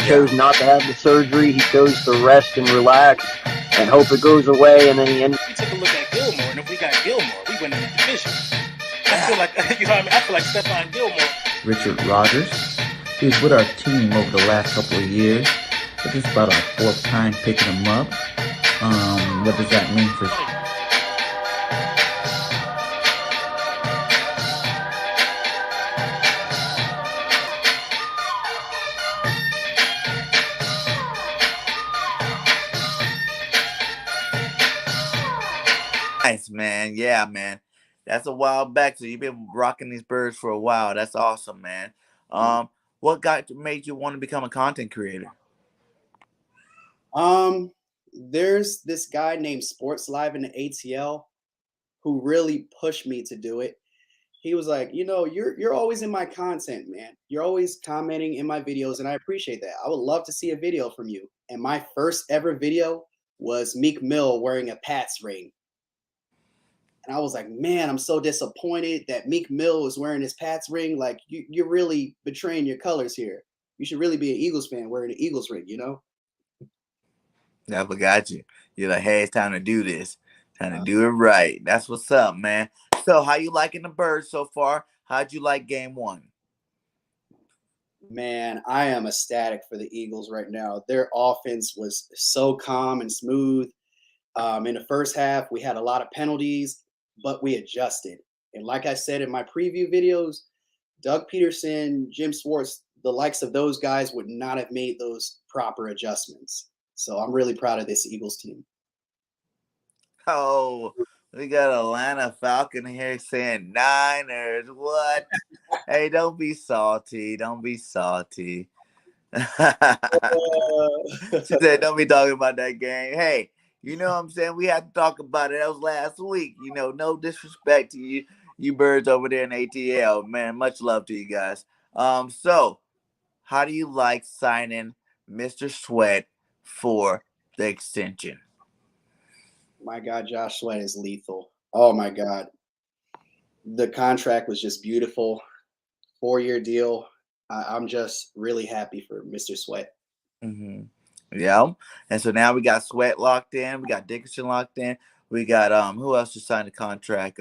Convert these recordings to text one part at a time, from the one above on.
chose not to have the surgery. He chose to rest and relax and hope it goes away. And then he ended. We took a look at Gilmore, and if we got Gilmore, we win in the division. I feel like you know what I mean. I feel like Stephon Gilmore. Richard Rodgers. He's with our team over the last couple of years. This is about our fourth time picking him up. What does that mean for? Nice, man. Yeah, man. That's a while back. So you've been rocking these birds for a while. That's awesome, man. What made you want to become a content creator? There's this guy named Sports Live in the ATL who really pushed me to do it. He was like, you know, you're always in my content, man. You're always commenting in my videos, and I appreciate that. I would love to see a video from you. And my first ever video was Meek Mill wearing a Pats ring. And I was like, man, I'm so disappointed that Meek Mill is wearing his Pats ring. Like, you're really betraying your colors here. You should really be an Eagles fan wearing an Eagles ring, you know? I forgot you. You're like, hey, it's time to do this. Time to do it right. That's what's up, man. So how you liking the Birds so far? How'd you like game one? Man, I am ecstatic for the Eagles right now. Their offense was so calm and smooth. In the first half, we had a lot of penalties, but we adjusted. And like I said in my preview videos, Doug Peterson, Jim Schwartz, the likes of those guys would not have made those proper adjustments. So I'm really proud of this Eagles team. Oh, we got Atlanta Falcon here saying Niners. What? Hey, don't be salty. Don't be salty. She said, don't be talking about that game. Hey, you know what I'm saying? We had to talk about it. That was last week. You know, no disrespect to you birds over there in ATL. Man, much love to you guys. So how do you like signing Mr. Sweat for the extension? My God, Josh Sweat is lethal. Oh my God. The contract was just beautiful. 4-year deal. I'm just really happy for Mr. Sweat. Mm-hmm. Yeah. And so now we got Sweat locked in. We got Dickerson locked in. We got who else just signed the contract?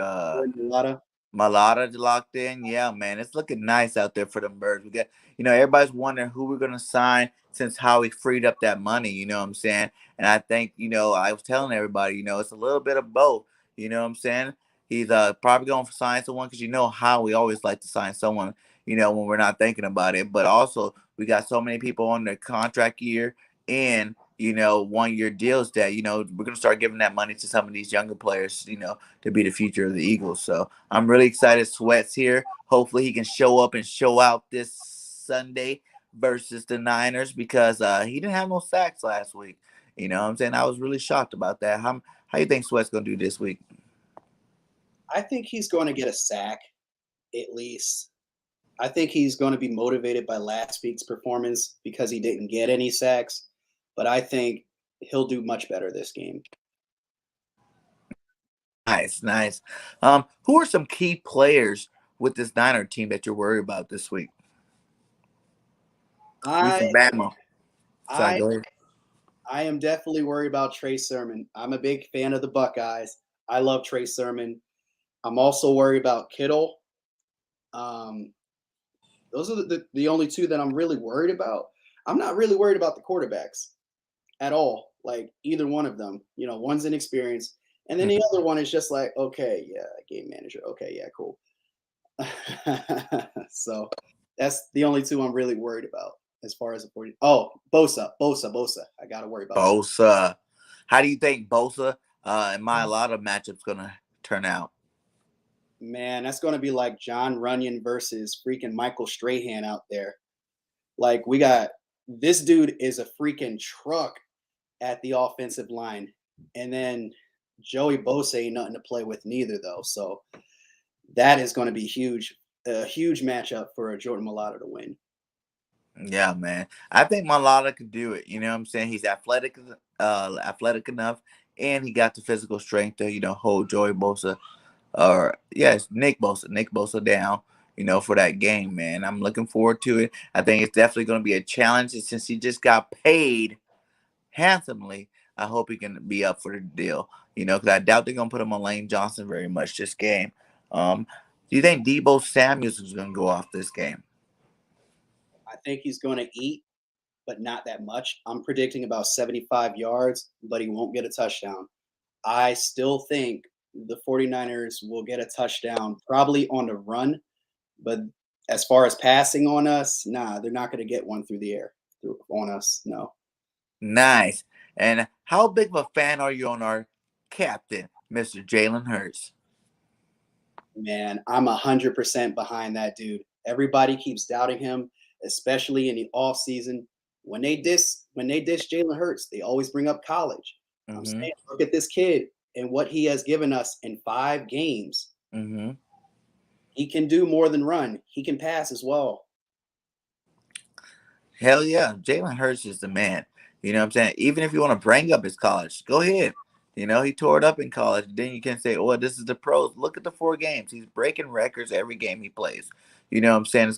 Malata locked in. Yeah, man. It's looking nice out there for them Birds. We got, everybody's wondering who we're gonna sign since Howie freed up that money, you know what I'm saying? And I think, I was telling everybody, it's a little bit of both. You know what I'm saying? He's probably going to sign someone because how we always like to sign someone, when we're not thinking about it. But also we got so many people on their contract year and 1-year deals that, we're going to start giving that money to some of these younger players, to be the future of the Eagles. So I'm really excited. Sweat's here. Hopefully he can show up and show out this Sunday versus the Niners because he didn't have no sacks last week. You know what I'm saying? I was really shocked about that. How you think Sweat's going to do this week? I think he's going to get a sack, at least. I think he's going to be motivated by last week's performance because he didn't get any sacks. But I think he'll do much better this game. Nice. Who are some key players with this Niner team that you're worried about this week? I am definitely worried about Trey Sermon. I'm a big fan of the Buckeyes. I love Trey Sermon. I'm also worried about Kittle. Those are the only two that I'm really worried about. I'm not really worried about the quarterbacks at all. Like either one of them. One's inexperienced. And then the other one is just like, okay, yeah, game manager. Okay, yeah, cool. So that's the only two I'm really worried about as far as the 40. Oh, Bosa. I got to worry about Bosa. How do you think Bosa and Mailata matchup's going to turn out? Man, that's going to be like John Runyon versus freaking Michael Strahan out there. Like this dude is a freaking truck at the offensive line. And then Joey Bosa ain't nothing to play with neither, though. So that is going to be a huge matchup for Jordan Mailata to win. Yeah, man. I think Mailata could do it. You know what I'm saying? He's athletic enough, and he got the physical strength to, hold Joey Bosa, or yes, Nick Bosa down. for that game, man. I'm looking forward to it. I think it's definitely going to be a challenge. And since he just got paid handsomely, I hope he can be up for the deal, because I doubt they're going to put him on Lane Johnson very much this game. Do you think Debo Samuels is going to go off this game? I think he's going to eat, but not that much. I'm predicting about 75 yards, but he won't get a touchdown. I still think the 49ers will get a touchdown, probably on the run. But as far as passing on us, nah, they're not going to get one through the air on us. No. Nice. And how big of a fan are you on our captain, Mr. Jalen Hurts? Man, I'm 100% behind that dude. Everybody keeps doubting him, especially in the off season. When they diss Jalen Hurts, they always bring up college. I'm saying, look at this kid and what he has given us in 5 games. He can do more than run. He can pass as well. Hell yeah. Jalen Hurts is the man. You know what I'm saying? Even if you want to bring up his college, go ahead. He tore it up in college. Then you can say, oh, this is the pros. Look at the 4 games. He's breaking records every game he plays. You know what I'm saying?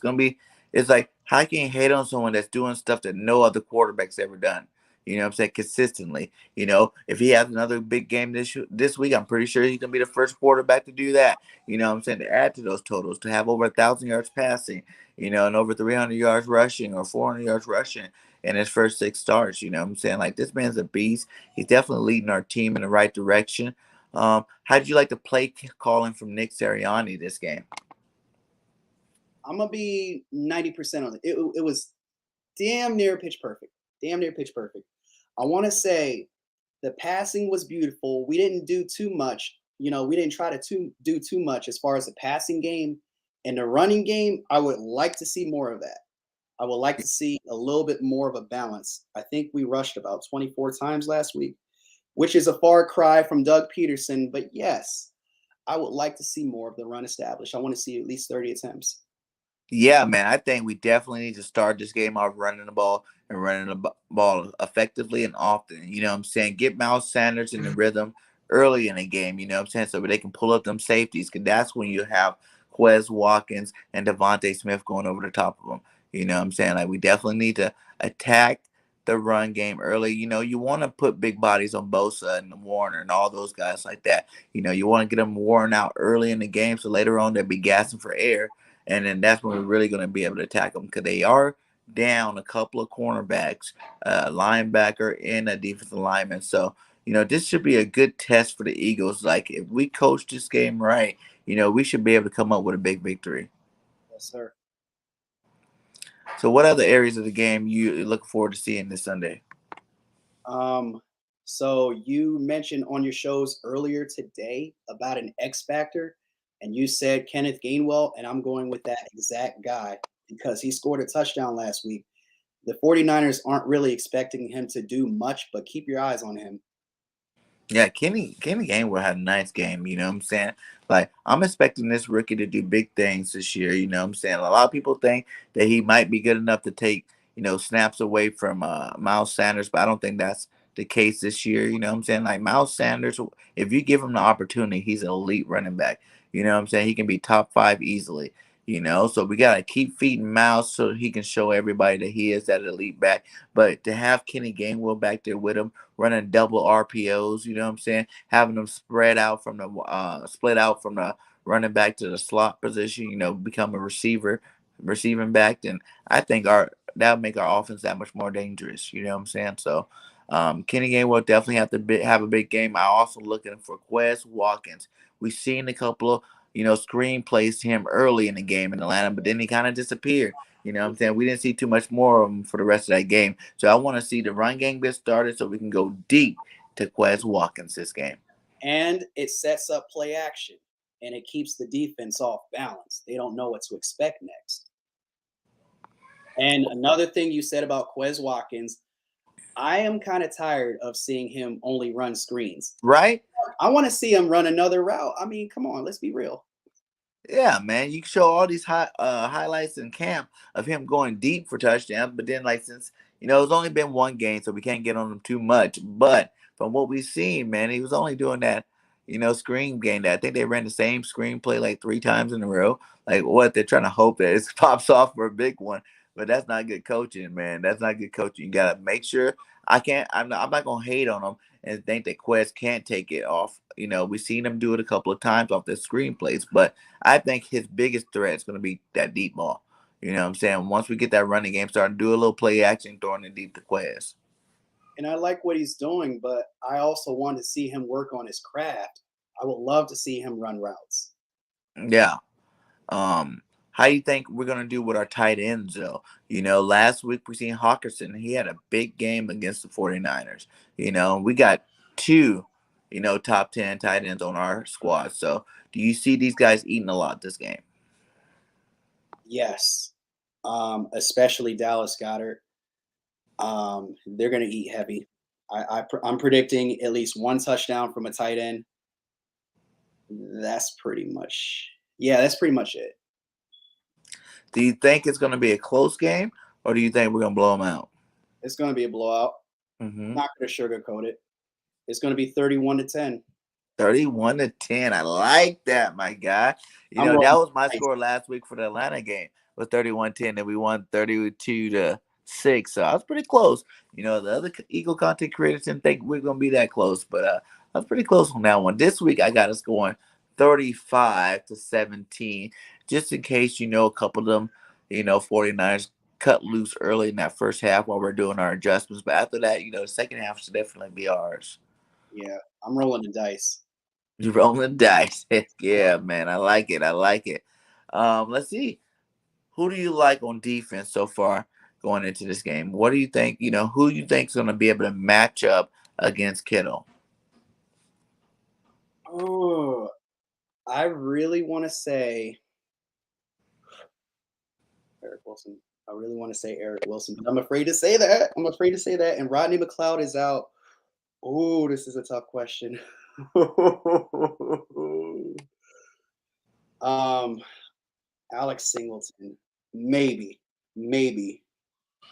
It's like, how can you hate on someone that's doing stuff that no other quarterback's ever done? You know what I'm saying? Consistently. If he has another big game this week, I'm pretty sure he's going to be the first quarterback to do that. You know what I'm saying? To add to those totals, to have over 1,000 yards passing, and over 300 yards rushing or 400 yards rushing in his first 6 starts. You know what I'm saying? Like, this man's a beast. He's definitely leading our team in the right direction. How did you like the play calling from Nick Sirianni this game? I'm going to be 90% on it. It was damn near pitch perfect. Damn near pitch perfect. I want to say the passing was beautiful. We didn't do too much. We didn't try to do too much as far as the passing game. And the running game, I would like to see more of that. I would like to see a little bit more of a balance. I think we rushed about 24 times last week, which is a far cry from Doug Peterson. But yes, I would like to see more of the run established. I want to see at least 30 attempts. Yeah, man, I think we definitely need to start this game off running the ball and running the ball effectively and often. You know what I'm saying? Get Miles Sanders in the rhythm early in the game, you know what I'm saying? So they can pull up them safeties, because that's when you have Quez Watkins and Devontae Smith going over the top of them. You know what I'm saying? Like, we definitely need to attack the run game early. You want to put big bodies on Bosa and Warner and all those guys like that. You want to get them worn out early in the game, so later on they'll be gassing for air. And then that's when we're really going to be able to attack them, because they are down a couple of cornerbacks, linebacker, and a defensive lineman. So, this should be a good test for the Eagles. Like, if we coach this game right, we should be able to come up with a big victory. Yes, sir. So what other areas of the game you look forward to seeing this Sunday? So you mentioned on your shows earlier today about an X factor, and you said Kenneth Gainwell, and I'm going with that exact guy because he scored a touchdown last week. The 49ers aren't really expecting him to do much, but keep your eyes on him. Yeah, Kenny Gainwell had a nice game, you know what I'm saying? Like, I'm expecting this rookie to do big things this year, you know what I'm saying? A lot of people think that he might be good enough to take, snaps away from Miles Sanders, but I don't think that's the case this year, you know what I'm saying? Like, Miles Sanders, if you give him the opportunity, he's an elite running back. You know what I'm saying? He can be top 5 easily. So we got to keep feeding Miles so he can show everybody that he is that elite back. But to have Kenny Gainwell back there with him, running double RPOs, you know what I'm saying? Having them split out from the running back to the slot position, become a receiving back, then I think that'll make our offense that much more dangerous. You know what I'm saying? So Kenny Gainwell definitely have to have a big game. I also looking for Quez Watkins. We've seen a couple of screen plays to him early in the game in Atlanta, but then he kind of disappeared. You know what I'm saying? We didn't see too much more of him for the rest of that game. So I want to see the run game get started so we can go deep to Quez Watkins this game. And it sets up play action, and it keeps the defense off balance. They don't know what to expect next. And another thing you said about Quez Watkins, I am kind of tired of seeing him only run screens. Right? I want to see him run another route. I mean, come on, let's be real. Yeah, man, you can show all these highlights in camp of him going deep for touchdowns, but then, like, since it's only been one game, so we can't get on him too much. But from what we've seen, man, he was only doing that, screen game that I think they ran the same screenplay like 3 times in a row. Like what they're trying to hope that it pops off for a big one, but that's not good coaching, man. That's not good coaching. You gotta make sure. I'm not gonna hate on them and think that Quest can't take it off. We've seen him do it a couple of times off the screenplays, but I think his biggest threat is gonna be that deep ball. You know what I'm saying? Once we get that running game started, do a little play action, throwing it deep to Quest. And I like what he's doing, but I also want to see him work on his craft. I would love to see him run routes. Yeah. How do you think we're gonna do with our tight ends though? Last week we seen Hawkinson. He had a big game against the 49ers. We got two, top 10 tight ends on our squad. So do you see these guys eating a lot this game? Yes, especially Dallas Goddard. They're going to eat heavy. I'm predicting at least one touchdown from a tight end. That's pretty much it. Do you think it's gonna be a close game, or do you think we're gonna blow them out? It's going to be a blowout. Mm-hmm. Not going to sugarcoat it. It's going to be 31-10. 31-10. I like that, my guy. That was my score last week for the Atlanta game. Was 31-10, and we won 32-6. So I was pretty close. The other Eagle content creators didn't think we are gonna be that close, but I was pretty close on that one. This week I got us going 35-17, just in case a couple of them, 49ers cut loose early in that first half while we're doing our adjustments. But after that, the second half should definitely be ours. Yeah, I'm rolling the dice. You're rolling dice. Yeah, man. I like it. I like it. Let's see. Who do you like on defense so far going into this game? What do you think? Who you think is going to be able to match up against Kittle? Oh, I really want to say Eric Wilson. I really want to say Eric Wilson, but I'm afraid to say that. And Rodney McLeod is out. Oh, this is a tough question. Alex Singleton, maybe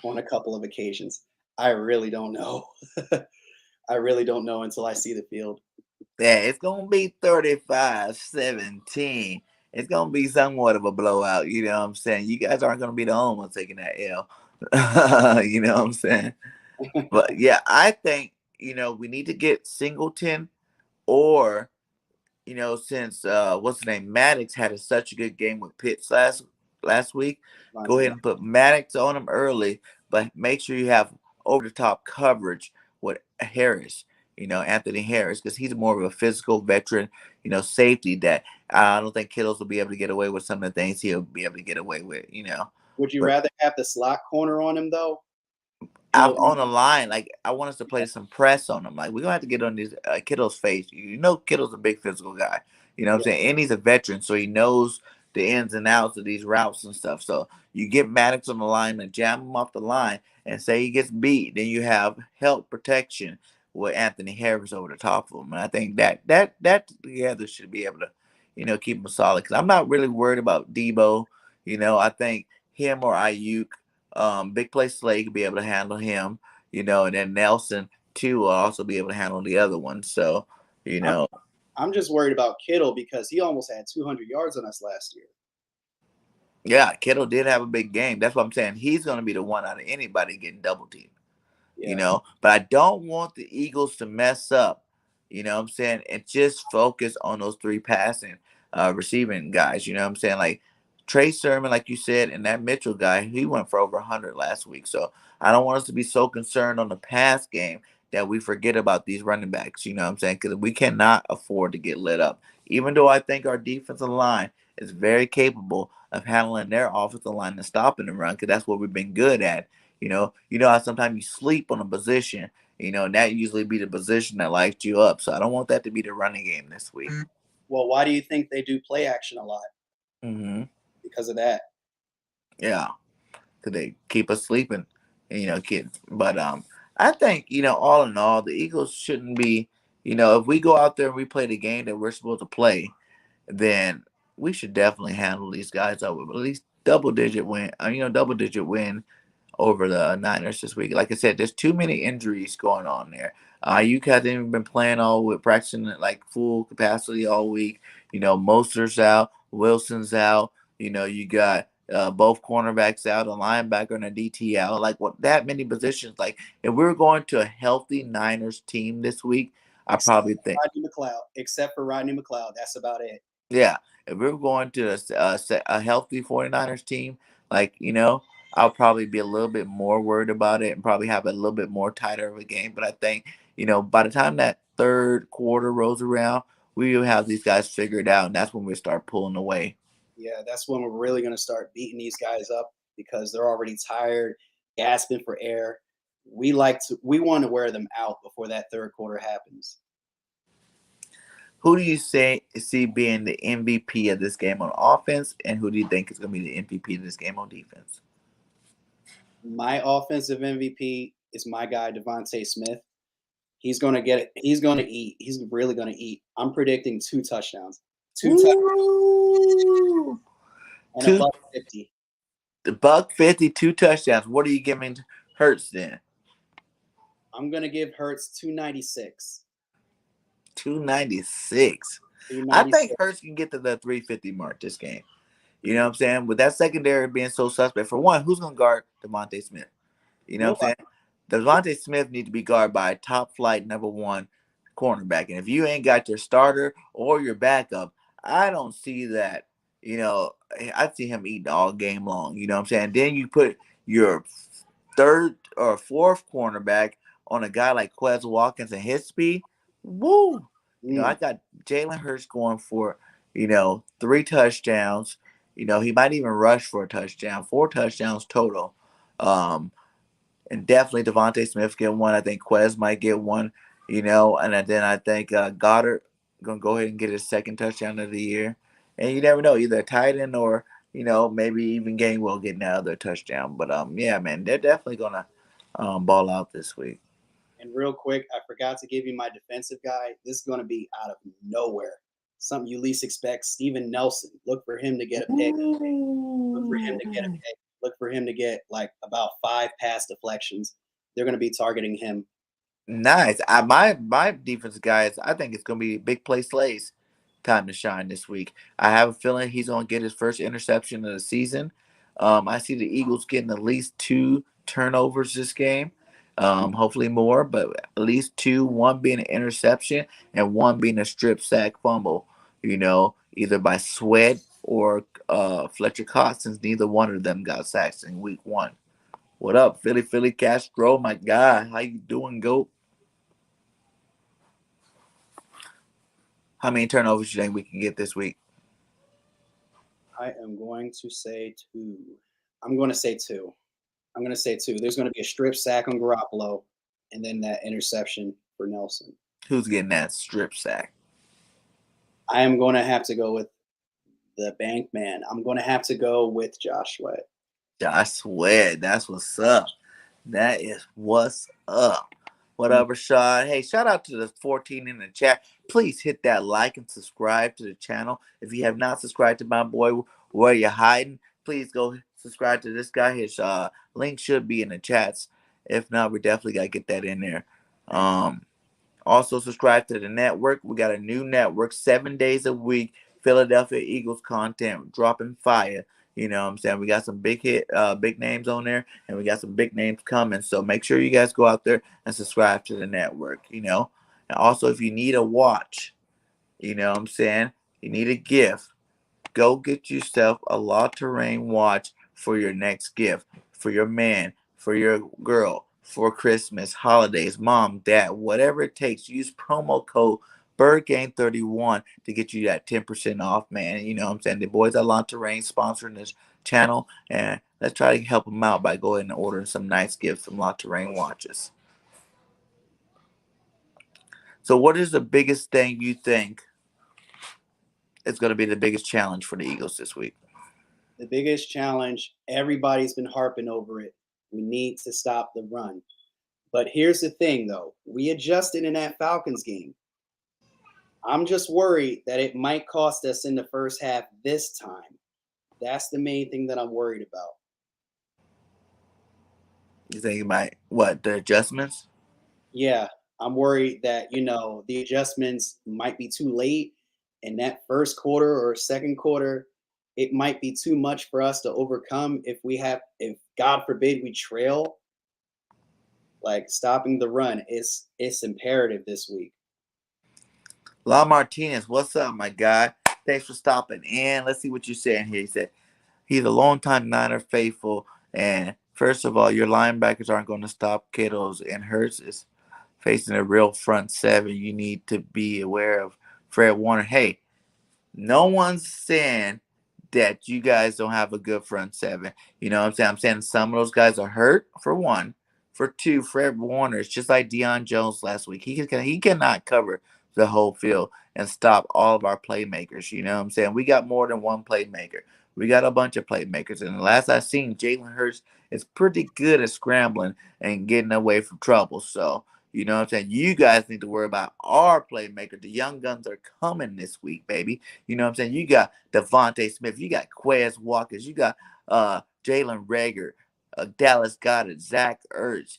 on a couple of occasions. I really don't know. I really don't know until I see the field. Yeah, it's going to be 35-17. It's going to be somewhat of a blowout. You know what I'm saying? You guys aren't going to be the only ones taking that L. You know what I'm saying? But yeah, I think, we need to get Singleton or, since what's his name, Maddox had such a good game with Pitts last week, go ahead and put Maddox on him early, but make sure you have over the top coverage with Harris, Anthony Harris, because he's more of a physical veteran, safety that I don't think Kittles will be able to get away with some of the things he'll be able to get away with, Would you rather have the slot corner on him though? On the line, like I want us to play some press on him. Like we're gonna have to get on this Kittle's face. Kittle's a big physical guy. You know what I'm saying? And he's a veteran, so he knows the ins and outs of these routes and stuff. So you get Maddox on the line and jam him off the line, and say he gets beat, then you have help protection with Anthony Harris over the top of him. And I think that together should be able to, keep him solid. Because I'm not really worried about Debo. I think him or Ayuk. Big play Slay could be able to handle him, and then Nelson too will also be able to handle the other one. So, I'm just worried about Kittle because he almost had 200 yards on us last year. Yeah, Kittle did have a big game. That's what I'm saying. He's going to be the one out of anybody getting double teamed. Yeah. But I don't want the Eagles to mess up. What I'm saying, and just focus on those three passing, receiving guys. What I'm saying, like Trey Sermon, like you said, and that Mitchell guy, he went for over 100 last week. So I don't want us to be so concerned on the pass game that we forget about these running backs. What I'm saying, because we cannot afford to get lit up. Even though I think our defensive line is very capable of handling their offensive line and stopping the run, because that's what we've been good at. How sometimes you sleep on a position, and that usually be the position that lights you up. So I don't want that to be the running game this week. Well, why do you think they do play action a lot? Mm-hmm. Because of that. Yeah, because they keep us sleeping, kids. But I think, all in all, the Eagles shouldn't be, if we go out there and we play the game that we're supposed to play, then we should definitely handle these guys up with at least double-digit win over the Niners this week. Like I said, there's too many injuries going on there. Ayuk hasn't even been playing all with practicing at like full capacity all week. Mostert's out, Wilson's out. You got both cornerbacks out, a linebacker and a DT out. Like what that many positions. Like if we were going to a healthy Niners team this week, I probably think Except for Rodney McLeod, that's about it. yeah. If we were going to a healthy 49ers team, like, I'll probably be a little bit more worried about it and probably have a little bit more tighter of a game. But I think, by the time that third quarter rolls around, we will have these guys figured out, and that's when we start pulling away. Yeah, that's when we're really going to start beating these guys up because they're already tired, gasping for air. We want to wear them out before that third quarter happens. Who do you see being the MVP of this game on offense, and who do you think is going to be the MVP of this game on defense? My offensive MVP is my guy Devontae Smith. He's going to get it. He's going to eat. He's really going to eat. I'm predicting 2 touchdowns. And $1.50. The $1.50, 2 touchdowns. What are you giving Hurts then? I'm going to give Hurts 296. 296. I think Hurts can get to the 350 mark this game. You know what I'm saying? With that secondary being so suspect, for one, who's going to guard Devontae Smith? You know what I'm saying? Devontae Smith needs to be guarded by a top flight number 1 cornerback. And if you ain't got your starter or your backup, I don't see that. I see him eating all game long. You know what I'm saying? Then you put your third or fourth cornerback on a guy like Quez Watkins and his speed. Woo! I got Jalen Hurts going for, 3 touchdowns. He might even rush for a touchdown. 4 touchdowns total. And definitely Devontae Smith get one. I think Quez might get one, and then I think Goddard going to go ahead and get his second touchdown of the year. And you never know, either a tight end or, maybe even Gainwell getting another touchdown. But, yeah, man, they're definitely going to ball out this week. And real quick, I forgot to give you my defensive guy. This is going to be out of nowhere. Something you least expect. Steven Nelson. Look for him to get a pick. Look for him to get a pick. Look for him to get like about 5 pass deflections. They're going to be targeting him. Nice. My defensive guys, I think it's going to be big play Slays time to shine this week. I have a feeling he's going to get his first interception of the season. I see the Eagles getting at least 2 turnovers this game. Hopefully more, but at least 2, 1 being an interception and 1 being a strip sack fumble, either by Sweat or Fletcher Cox, since neither one of them got sacks in week 1. What up, Philly Castro? My guy, how you doing, GOAT? How many turnovers do you think we can get this week? I am going to say 2. I'm going to say 2. There's going to be a strip sack on Garoppolo, and then that interception for Nelson. Who's getting that strip sack? I am going to have to go with the bank man. I'm going to have to go with Josh Sweat. Josh Sweat. That's what's up. That is what's up. What up, Rashad? Hey, shout out to the 14 in the chat. Please hit that like and subscribe to the channel. If you have not subscribed to my boy, WhereYaHidin, please go subscribe to this guy. His link should be in the chats. If not, we definitely got to get that in there. Also, subscribe to the network. We got a new network 7 days a week. Philadelphia Eagles content dropping fire. You know what I'm saying? We got some big names on there, and we got some big names coming. So make sure you guys go out there and subscribe to the network, And also, if you need a watch, you know what I'm saying? You need a gift, go get yourself a La TOURAINE watch for your next gift, for your man, for your girl, for Christmas, holidays, mom, dad, whatever it takes. Use promo code Birdgang31 to get you that 10% off, man. You know what I'm saying? The boys at La TOURAINE sponsoring this channel, and let's try to help them out by going and ordering some nice gifts from La TOURAINE watches. So what is the biggest thing you think is going to be the biggest challenge for the Eagles this week? The biggest challenge, everybody's been harping over it. We need to stop the run. But here's the thing, though. We adjusted in that Falcons game. I'm just worried that it might cost us in the first half this time. That's the main thing that I'm worried about. You think about what, the adjustments? Yeah, I'm worried that, the adjustments might be too late in that first quarter or second quarter. It might be too much for us to overcome if God forbid we trail. Like stopping the run it's imperative this week. La Martinez, what's up, my guy? Thanks for stopping in. Let's see what you're saying here. He said he's a longtime Niner faithful, and first of all, your linebackers aren't going to stop Kittles, and Hurts is facing a real front seven. You need to be aware of Fred Warner. Hey, no one's saying that you guys don't have a good front seven. You know what I'm saying? I'm saying some of those guys are hurt, for one. For two, Fred Warner is just like Deion Jones last week. He cannot cover the whole field and stop all of our playmakers. You know what I'm saying? We got more than one playmaker. We got a bunch of playmakers. And the last I seen, Jalen Hurts is pretty good at scrambling and getting away from trouble. So, you know what I'm saying? You guys need to worry about our playmaker. The young guns are coming this week, baby. You know what I'm saying? You got Devontae Smith. You got Quez Walkers. You got Jalen Rager, Dallas Goedert, Zach Ertz,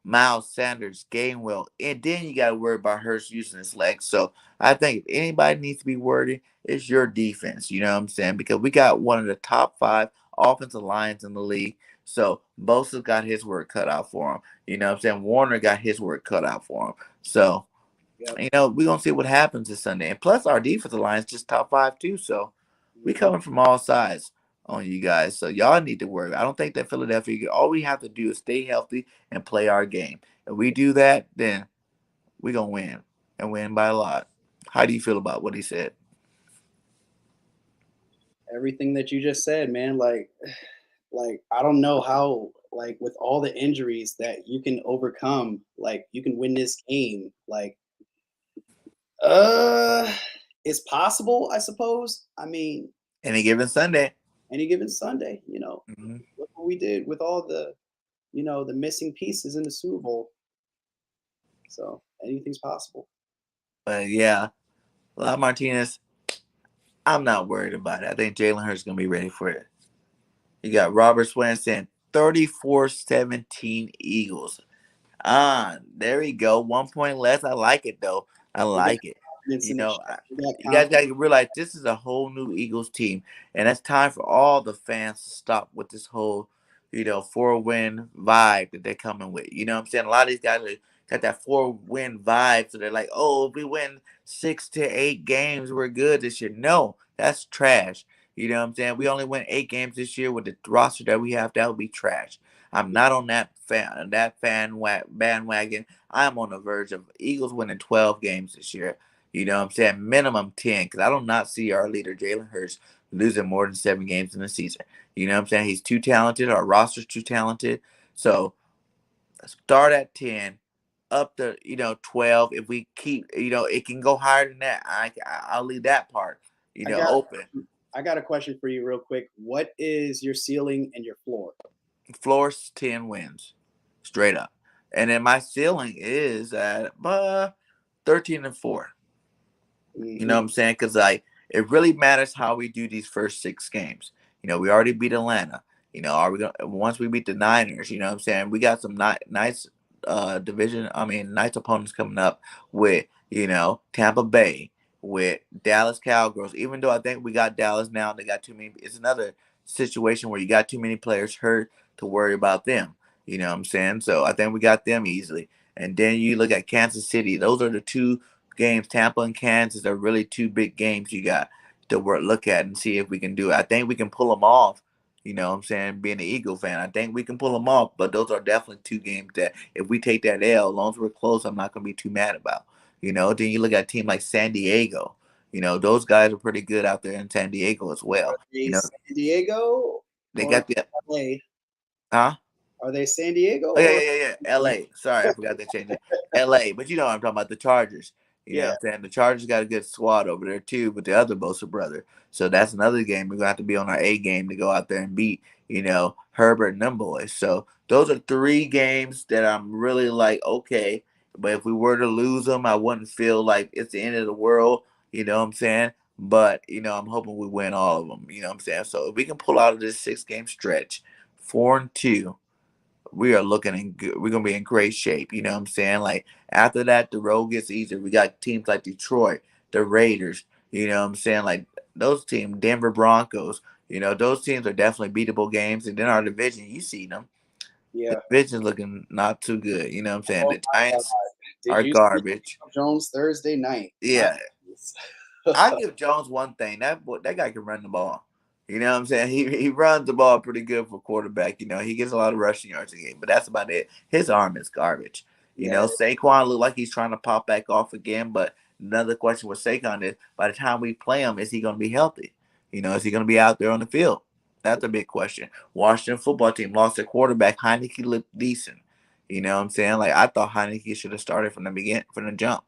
Miles Sanders, Gainwell. And then you got to worry about Hurst using his legs. So I think if anybody needs to be worried, it's your defense. You know what I'm saying? Because we got one of the top 5 offensive lines in the league. So Bosa's got his work cut out for him. You know what I'm saying? Warner got his work cut out for him. So, we're going to see what happens this Sunday. And plus, our defensive line is just top 5 too. So we coming from all sides on you guys. So y'all need to worry. I don't think that Philadelphia, all we have to do is stay healthy and play our game. If we do that, then we're going to win and win by a lot. How do you feel about what he said? Everything that you just said, man. Like I don't know how, like, with all the injuries that you can overcome, like you can win this game. Like, it's possible, I suppose. I mean, any given Sunday. Mm-hmm. Look what we did with all the, the missing pieces in the Super Bowl. So anything's possible. But yeah, La Martinez, I'm not worried about it. I think Jalen Hurts is going to be ready for it. You got Robert Swanson, 34-17 Eagles. There we go. 1 point less. I like it, though. I like it. You guys got to realize this is a whole new Eagles team. And it's time for all the fans to stop with this whole, 4-win vibe that they're coming with. You know what I'm saying? A lot of these guys got that 4-win vibe. So they're like, oh, if we win 6 to 8 games, we're good this year. No, that's trash. You know what I'm saying? We only win 8 games this year with the roster that we have. That would be trash. I'm not on that bandwagon. I'm on the verge of Eagles winning 12 games this year. You know what I'm saying? Minimum 10, because I do not see our leader, Jalen Hurts, losing more than 7 games in the season. You know what I'm saying? He's too talented. Our roster's too talented. So start at 10, up to 12. If we keep, it can go higher than that. I'll leave that part, open. I got a question for you real quick. What is your ceiling and your floor? Floor's 10 wins, straight up. And then my ceiling is at 13-4. Mm-hmm. You know what I'm saying? Because it really matters how we do these first 6 games. We already beat Atlanta. Are we gonna, once we beat the Niners? You know what I'm saying? We got some nice nice opponents coming up with Tampa Bay, with Dallas Cowgirls. Even though I think we got Dallas now, they got too many. It's another situation where you got too many players hurt to worry about them. You know what I'm saying? So I think we got them easily. And then you look at Kansas City. Those are the 2 games. Tampa and Kansas are really 2 big games you got to look at and see if we can do it. I think we can pull them off. You know what I'm saying? Being an Eagle fan, I think we can pull them off. But those are definitely 2 games that if we take that L, as long as we're close, I'm not going to be too mad about. Then you look at a team like San Diego. Those guys are pretty good out there in San Diego as well. San Diego? They got the LA. Huh? Are they San Diego? Oh, yeah. LA. Sorry, I forgot to change it. LA. But I'm talking about the Chargers. You know what I'm saying? The Chargers got a good squad over there too, with the other Bosa brother. So that's another game. We're gonna have to be on our A game to go out there and beat, Herbert and them boys. So those are 3 games that I'm really like, okay. But if we were to lose them, I wouldn't feel like it's the end of the world. You know what I'm saying? But, I'm hoping we win all of them. You know what I'm saying? So if we can pull out of this 6-game stretch, 4-2, we are looking in good. We're gonna be in great shape. You know what I'm saying? Like after that, the road gets easier. We got teams like Detroit, the Raiders. You know what I'm saying? Like those teams, Denver Broncos. You know those teams are definitely beatable games. And then our division, you see them. The Yeah. division's looking not too good. You know what I'm saying? Oh The my God. Giants Did are you see garbage. Jones Thursday night? My Yeah, goodness. I give Jones one thing. That guy can run the ball. You know what I'm saying? He runs the ball pretty good for quarterback. You know, he gets a lot of rushing yards a game, but that's about it. His arm is garbage. You Yeah. know, Saquon look like he's trying to pop back off again, but another question with Saquon is by the time we play him, is he gonna be healthy? You know, is he gonna be out there on the field? That's a big question. Washington football team lost their quarterback. Heineke looked decent. You know what I'm saying? Like I thought Heineke should have started from the beginning, from the jump.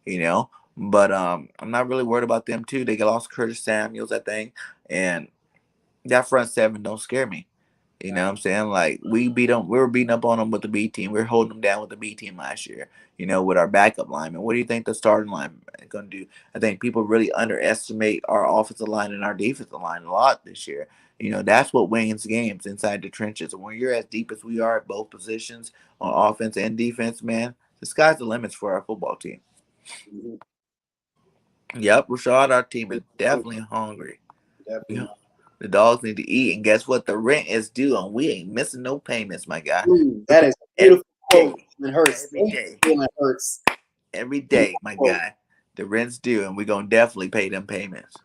You know, but I'm not really worried about them too. They lost Curtis Samuels, I think, and that front seven don't scare me. You know what I'm saying? Like we beat them, we were beating up on them with the B team. We were holding them down with the B team last year. You know, with our backup linemen. What do you think the starting line is going to do? I think people really underestimate our offensive line and our defensive line a lot this year. You know, that's what wins games inside the trenches. And when you're as deep as we are at both positions on offense and defense, man, the sky's the limits for our football team. Mhm. Yep, Rashad, our team is definitely hungry. Definitely. Yeah. The dogs need to eat, and guess what? The rent is due, and we ain't missing no payments, my guy. We That pay is a every beautiful quote. day, It hurts. every Thank day, you, Jalen Hurts. every Beautiful day, my quote. guy. The rent's due, and we gonna definitely pay them payments.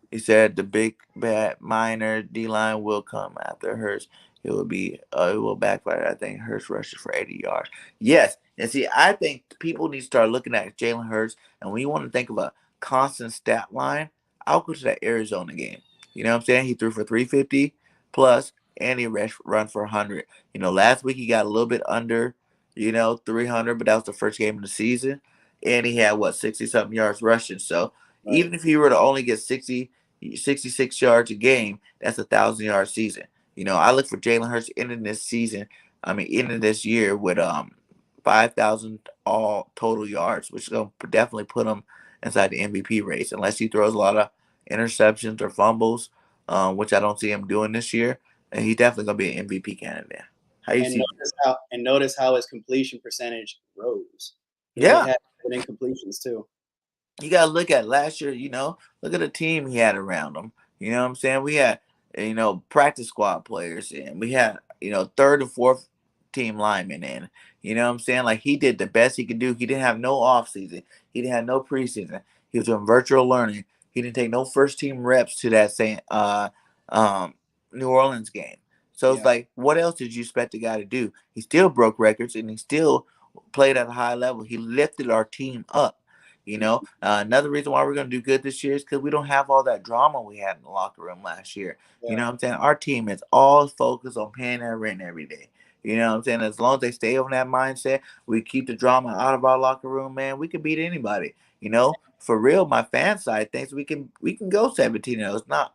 He said the big bad minor D line will come after Hurst. It will backfire. I think Hurst rushes for 80 yards. Yes, and see, I think people need to start looking at Jalen Hurts, and when you want to think of a constant stat line, I'll go to that Arizona game. You know what I'm saying? He threw for 350 plus, and he run for 100. You know, last week he got a little bit under, 300, but that was the first game of the season, and he had what 60 something yards rushing. So Right. even if he were to only get 66 yards a game, that's 1,000 yard season. You know, I look for Jalen Hurts ending this season. I mean, ending this year with 5,000 all total yards, which is gonna definitely put him inside the MVP race, unless he throws a lot of interceptions or fumbles, which I don't see him doing this year. And he's definitely gonna be an MVP candidate. How you And see? notice how his completion percentage rose. He only Yeah, had 7 incompletions too. you gotta look at last year, look at the team he had around him. You know what I'm saying? We had, practice squad players and we had, third and fourth team linemen in. You know what I'm saying? Like he did the best he could do. He didn't have no off season. He didn't have no preseason. He was doing virtual learning. He didn't take no first team reps to that same um New Orleans game. So it's Yeah. like, what else did you expect the guy to do? He still broke records and he still played at a high level. He lifted our team up. Another reason why we're going to do good this year is because we don't have all that drama we had in the locker room last year. You Yeah. know what I'm saying? Our team is all focused on paying their rent every day. You know what I'm saying? As long as they stay on that mindset, we keep the drama out of our locker room, man. We can beat anybody. For real, my fan side thinks we can go 17-0. It's not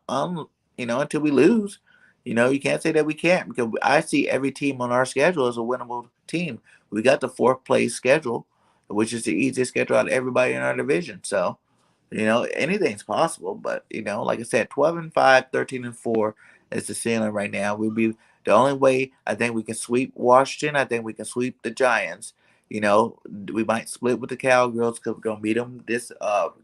until we lose. You can't say that we can't because I see every team on our schedule as a winnable team. We got the fourth place schedule, which is the easiest schedule out of everybody in our division. So, anything's possible. But, like I said, 12-5, 13-4 is the ceiling right now. We'll be the only way I think we can sweep Washington. I think we can sweep the Giants. We might split with the Cowgirls because we're going to beat them this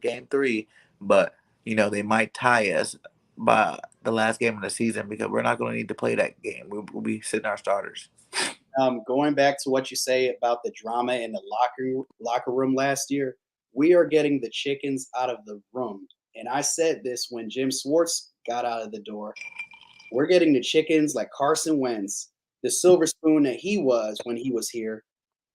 game 3. But, they might tie us by the last game of the season because we're not going to need to play that game. We'll be sitting our starters. Going back to what you say about the drama in the locker room last year, we are getting the chickens out of the room. And I said this when Jim Schwartz got out of the door. We're getting the chickens like Carson Wentz, the silver spoon that he was when he was here.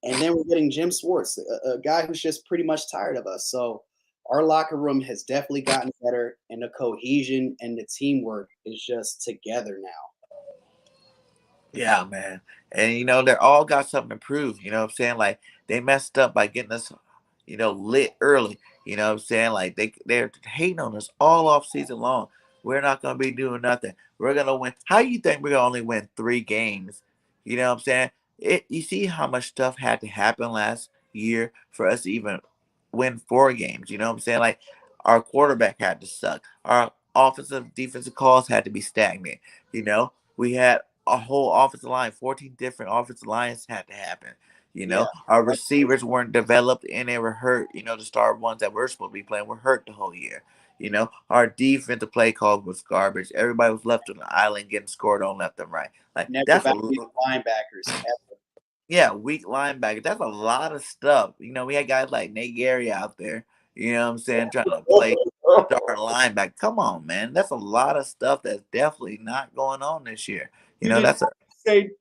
And then we're getting Jim Schwartz, a guy who's just pretty much tired of us. So our locker room has definitely gotten better, and the cohesion and the teamwork is just together now. Yeah, man. And they're all got something to prove. You know what I'm saying? Like they messed up by getting us, lit early. You know what I'm saying? Like they're hating on us all off season long. We're not gonna be doing nothing. We're gonna win. How you think we're gonna only win 3 games? You know what I'm saying? You see how much stuff had to happen last year for us to even win 4 games. You know what I'm saying? Like our quarterback had to suck. Our offensive defensive calls had to be stagnant. We had a whole offensive line, 14 different offensive lines had to happen. Yeah. Our receivers weren't developed and they were hurt. The star ones that were supposed to be playing were hurt the whole year. Our defensive play call was garbage. Everybody was left on the island getting scored on left and right. Like Never that's a valued linebackers ever. yeah, weak linebacker. That's a lot of stuff. We had guys like Nate Gary out there. You know what I'm saying, trying to play start linebacker. Come on, man. That's a lot of stuff that's definitely not going on this year. You did That's a say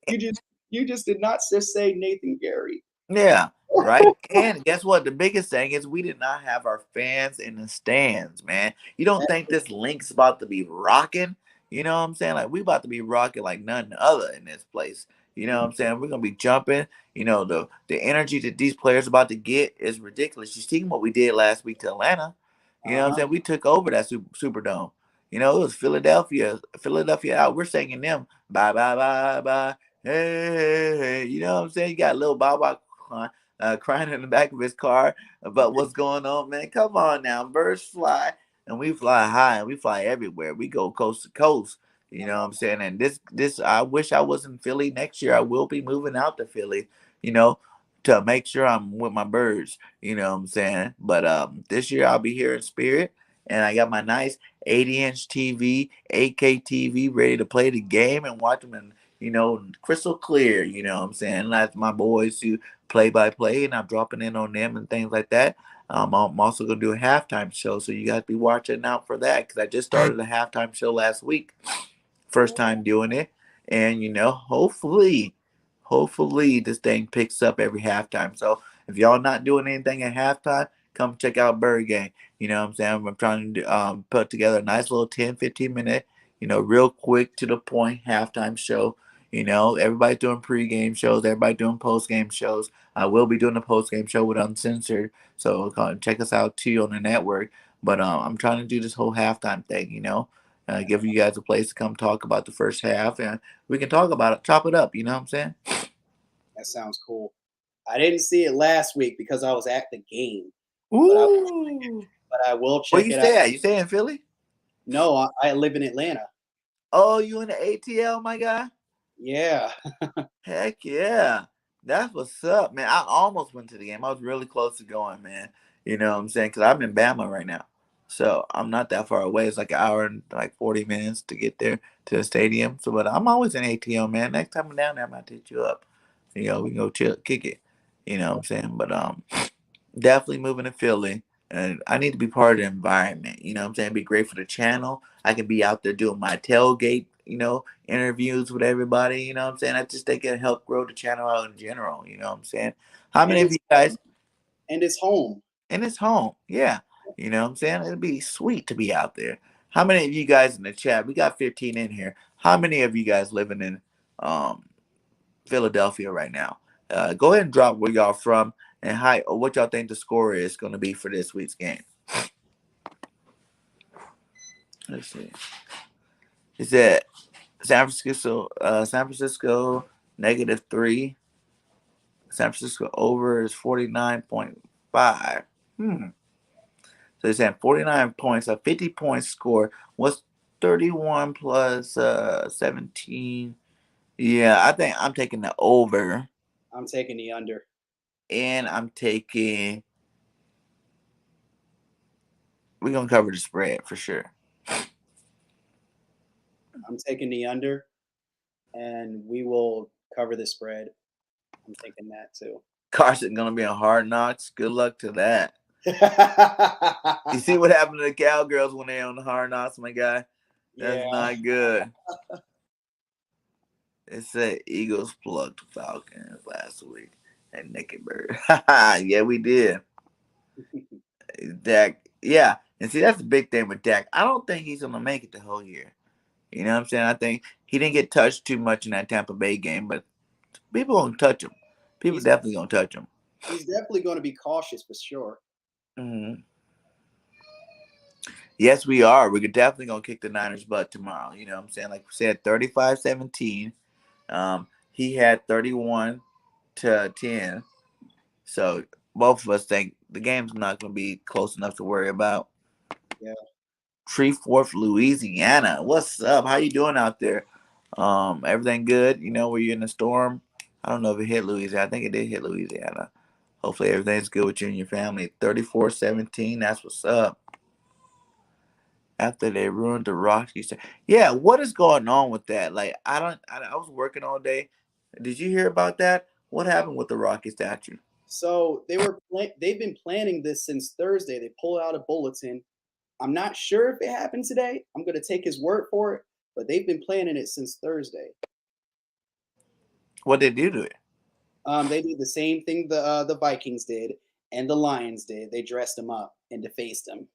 you just did not just say Nathan Gary. yeah, right. And guess what? The biggest thing is we did not have our fans in the stands, man. You don't think this link's about to be rocking? You know what I'm saying? Like we about to be rocking like none other in this place. You know what I'm saying? We're gonna be jumping. The energy that these players about to get is ridiculous. You seen what we did last week to Atlanta. You know what I'm saying? We took over that Superdome. It was Philadelphia out. We're singing them bye bye bye bye. Hey, you know what I'm saying? You got little Bob crying in the back of his car about what's going on, man. Come on now. Birds fly and we fly high and we fly everywhere. We go coast to coast. You know what I'm saying? And this I wish I was in Philly next year. I will be moving out to Philly, to make sure I'm with my birds. You know what I'm saying? But this year I'll be here in spirit and I got my nice 80-inch TV, 8K TV ready to play the game and watch them in crystal clear, you know what I'm saying? That's my boys who play by play, and I'm dropping in on them and things like that. I'm also going to do a halftime show, so you guys be watching out for that because I just started a halftime show last week. First time doing it. And, hopefully this thing picks up every halftime. So if y'all not doing anything at halftime, come check out Birdgang. You know what I'm saying? I'm trying to put together a nice little 10, 15 minute, real quick to the point halftime show. Everybody's doing pregame shows, everybody doing postgame shows. I will be doing a postgame show with Uncensored, so check us out too on the network. But I'm trying to do this whole halftime thing, give you guys a place to come talk about the first half, and we can talk about it, chop it up. You know what I'm saying? That sounds cool. I didn't see it last week because I was at the game. Ooh. But I will check Where you it stay out. at? You stay in Philly? No, I live in Atlanta. Oh, you in the ATL, my guy? Yeah. Heck yeah. That's what's up, man. I almost went to the game. I was really close to going, man. You know what I'm saying? Because I'm in Bama right now. So I'm not that far away. It's like an hour and like 40 minutes to get there to the stadium. So, but I'm always in ATL, man. Next time I'm down there, I might hit you up. We can go chill, kick it. You know what I'm saying? But definitely moving to Philly. And I need to be part of the environment. You know what I'm saying? Be great for the channel. I can be out there doing my tailgate, interviews with everybody. You know what I'm saying? I just think it'll help grow the channel out in general. You know what I'm saying? How many of you guys? And it's home. And it's home. Yeah. You know what I'm saying? It'd be sweet to be out there. How many of you guys in the chat? We got 15 in here. How many of you guys living in Philadelphia right now? Go ahead and drop where y'all from and what y'all think the score is going to be for this week's game. Let's see. Is that San Francisco -3. San Francisco over is 49.5. So he's saying 49 points, a 50 point score. What's 31 plus 17? Yeah, I think I'm taking the over. I'm taking the under. And we're going to cover the spread for sure. I'm taking the under, and we will cover the spread. I'm thinking that too. Carson going to be on Hard Knocks. Good luck to that. You see what happened to the Cowgirls when they're on the Hard Knocks, my guy? That's not good. It said Eagles plucked Falcons last week and Naked Bird. Yeah, we did. Dak, yeah. And see, that's the big thing with Dak. I don't think he's going to make it the whole year. You know what I'm saying? I think he didn't get touched too much in that Tampa Bay game, but people going to touch him. He's definitely going to touch him. He's definitely going to be cautious for sure. Mm-hmm. Yes, we are. We're definitely going to kick the Niners' butt tomorrow. You know what I'm saying? Like we said, 35-17. He had 31-10. So both of us think the game's not going to be close enough to worry about. Yeah. Shreveport, Louisiana. What's up? How you doing out there? Everything good? Were you in the storm? I don't know if it hit Louisiana. I think it did hit Louisiana. Hopefully everything's good with you and your family. 34-17. That's what's up. After they ruined the Rockies. Yeah, what is going on with that? Like, I was working all day. Did you hear about that? What happened with the Rocky statue? So they've been planning this since Thursday. They pulled out a bulletin. I'm not sure if it happened today. I'm going to take his word for it, but they've been planning it since Thursday. What did they do to it? They did the same thing the Vikings did and the Lions did. They dressed him up and defaced him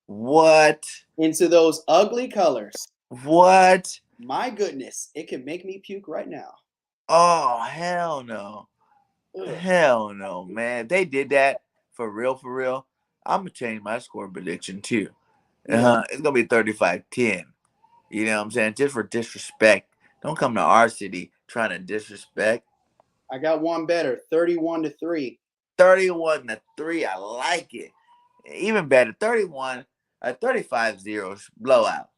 What? into those ugly colors. What? My goodness, it could make me puke right now. Oh, hell no. Ugh. Hell no, man. They did that for real, for real. I'm going to change my score prediction too. Yeah. It's going to be 35-10. You know what I'm saying? Just for disrespect. Don't come to our city trying to disrespect. I got one better, 31-3. 31-3. I like it. Even better, 35-0 blowout.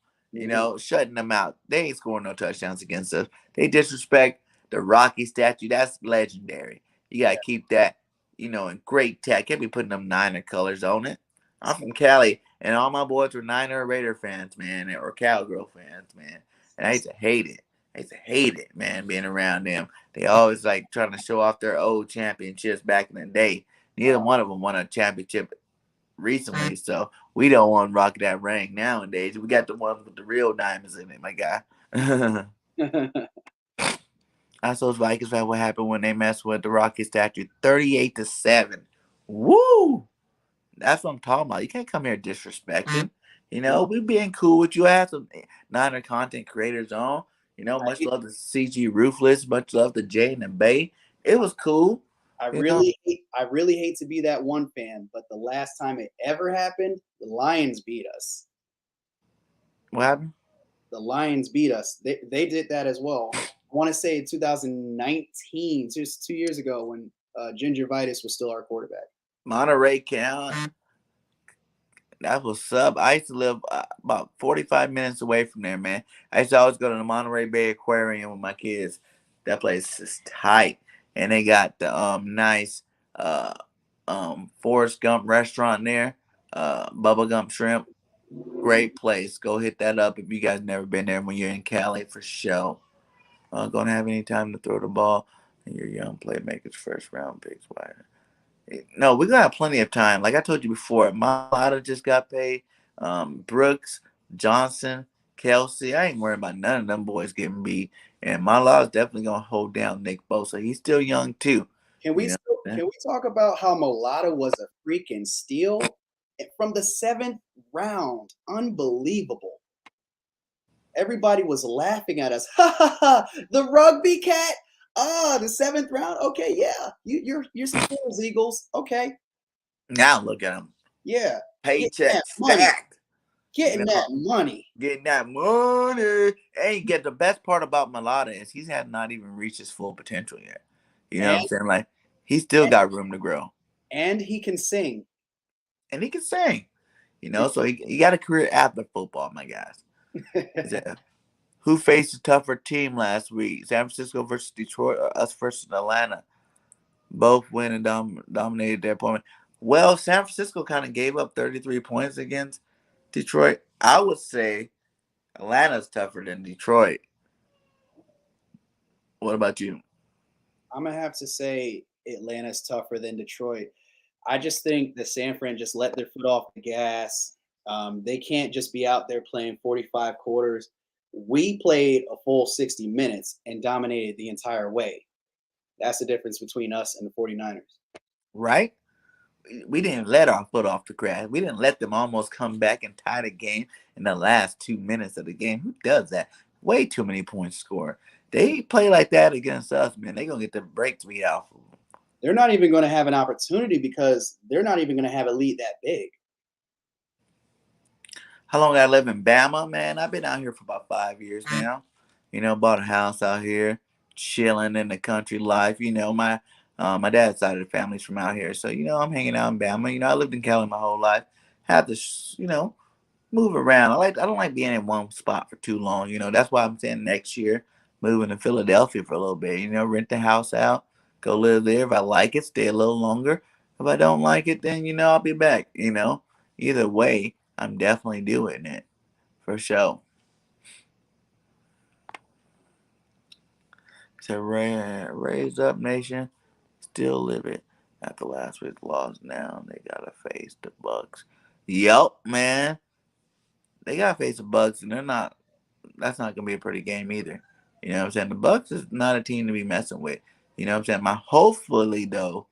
Shutting them out. They ain't scoring no touchdowns against us. They disrespect the Rocky statue. That's legendary. You gotta keep that, in great tech. Can't be putting them Niner colors on it. I'm from Cali, and all my boys were Niner Raider fans, man, or Cowgirl fans, man. And I used to hate it. Man, being around them. They always like trying to show off their old championships back in the day. Neither one of them won a championship recently, so we don't want to rock that ring nowadays. We got the ones with the real diamonds in it, my guy. That's those Vikings fan. What happened when they messed with the Rocky statue? 38-7. Woo! That's what I'm talking about. You can't come here disrespecting. We being cool with you. I had some Niner content creators on. Much love to CG Ruthless. Much love to Jay and the Bay. It was cool. I really hate to be that one fan, but the last time it ever happened, the Lions beat us. What happened? The Lions beat us. They did that as well. I want to say 2019, just 2 years ago, when Gingivitis was still our quarterback. Monterey County. That's what's up. I used to live about 45 minutes away from there, man. I used to always go to the Monterey Bay Aquarium with my kids. That place is tight. And they got the nice Forrest Gump restaurant there. Bubba Gump Shrimp. Great place. Go hit that up if you guys never been there when you're in Cali for sure. Gonna have any time to throw the ball. And your young playmakers first round picks. No, we're gonna have plenty of time. Like I told you before, Malata just got paid. Brooks, Johnson, Kelsey. I ain't worried about none of them boys getting beat. And Malata's definitely gonna hold down Nick Bosa. He's still young too. Can we talk about how Malata was a freaking steal from the 7th round? Unbelievable. Everybody was laughing at us. Ha ha ha! The rugby cat. The 7th round. Okay, yeah. You're supporters, Eagles. Okay. Now look at him. Yeah. Paycheck stacked. Getting that money. Getting that money. And get the best part about Malata is he's had not even reached his full potential yet. You know what I'm saying? Like he's still got room to grow. And he can sing. So he got a career after football, my guys. Who faced a tougher team last week? San Francisco versus Detroit or us versus Atlanta? Both win and dominated their opponent. Well, San Francisco kind of gave up 33 points against Detroit. I would say Atlanta's tougher than Detroit. What about you? I'm going to have to say Atlanta's tougher than Detroit. I just think that San Fran just let their foot off the gas. They can't just be out there playing 45 quarters. We played a full 60 minutes and dominated the entire way. That's the difference between us and the 49ers. Right? We didn't let our foot off the grass. We didn't let them almost come back and tie the game in the last 2 minutes of the game. Who does that? Way too many points scored. They play like that against us, man. They're going to get the break to be out. They're not even going to have an opportunity because they're not even going to have a lead that big. How long I live in Bama, man? I've been out here for about 5 years now. Bought a house out here, chilling in the country life. My dad's side of the family's from out here. So, I'm hanging out in Bama. I lived in Cali my whole life. Had to, move around. I don't like being in one spot for too long. That's why I'm saying next year moving to Philadelphia for a little bit. Rent the house out, go live there. If I like it, stay a little longer. If I don't like it, then I'll be back. Either way, I'm definitely doing it for sure. So raise up, nation. Still live it after last week's loss. Now they gotta face the Bucks. Yup, man. They gotta face the Bucks, and they're not. That's not gonna be a pretty game either. You know what I'm saying? The Bucks is not a team to be messing with. You know what I'm saying? Hopefully though,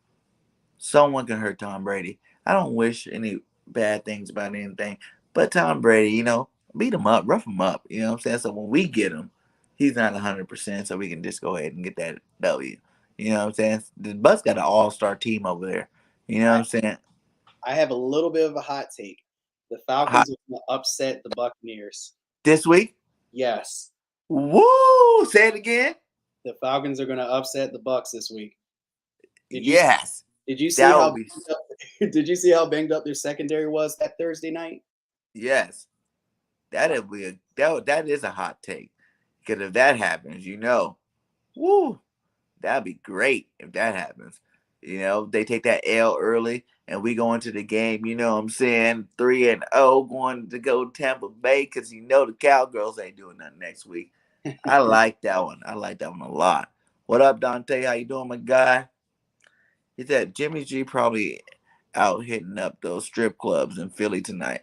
someone can hurt Tom Brady. I don't wish any bad things about anything, but Tom Brady, beat him up, rough him up. You know what I'm saying? So when we get him, he's not 100%, so we can just go ahead and get that W. You know what I'm saying? The Bucks got an all-star team over there. You know what I'm saying? I have a little bit of a hot take. The Falcons are going to upset the Buccaneers this week. Yes. Woo! Say it again. The Falcons are going to upset the Bucks this week. Did you see how did you see how banged up their secondary was that Thursday night? Yes. That is a hot take. Because if that happens, woo, that'd be great if that happens. They take that L early and we go into the game, 3-0 going to go Tampa Bay because the Cowgirls ain't doing nothing next week. I like that one. I like that one a lot. What up, Dante? How you doing, my guy? He said Jimmy G probably out hitting up those strip clubs in Philly tonight.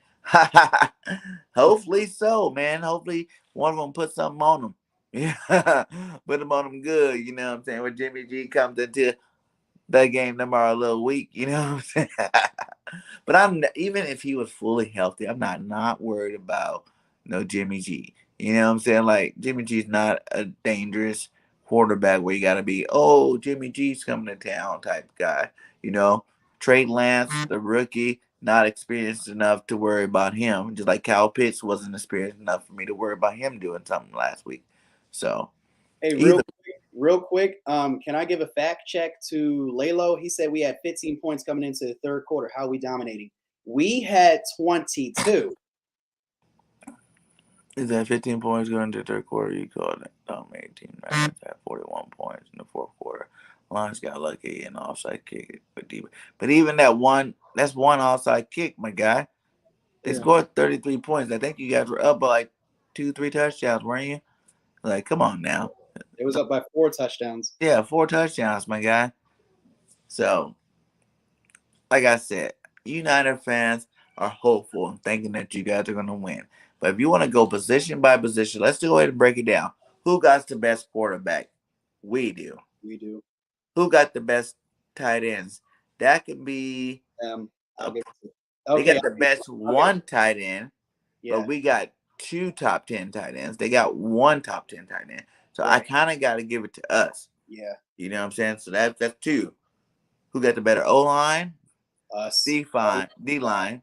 Hopefully so, man. Hopefully one of them put something on them. Yeah, put them on them good. You know what I'm saying? When Jimmy G comes into that game tomorrow a little weak, you know what I'm saying? But even if he was fully healthy, I'm not worried about no Jimmy G. You know what I'm saying? Like Jimmy G's not a dangerous quarterback where you gotta be, oh, Jimmy G's coming to town type guy. Trey Lance, the rookie, not experienced enough to worry about him. Just like Kyle Pitts wasn't experienced enough for me to worry about him doing something last week. So hey, real quick, can I give a fact check to Lalo? He said we had 15 points coming into the third quarter. How are we dominating? We had 22. Is that 15 points going into the third quarter? You called it. 18 Rams had 41 points in the fourth quarter. Lions got lucky and offside kick. But even that's one offside kick, my guy. They scored 33 points. I think you guys were up by like 2-3 touchdowns, weren't you? Like, come on now. It was up by 4 touchdowns. Yeah, 4 touchdowns, my guy. So, like I said, United fans are hopeful and thinking that you guys are going to win. But if you want to go position by position, let's go ahead and break it down. Who got the best quarterback? We do. We do. Who got the best tight ends? That could be. They got the best tight end, but we got 2 top 10 tight ends. They got 1 top 10 tight end. So I kind of got to give it to us. Yeah. You know what I'm saying? So that's 2. Who got the better O-line? Us. D-line.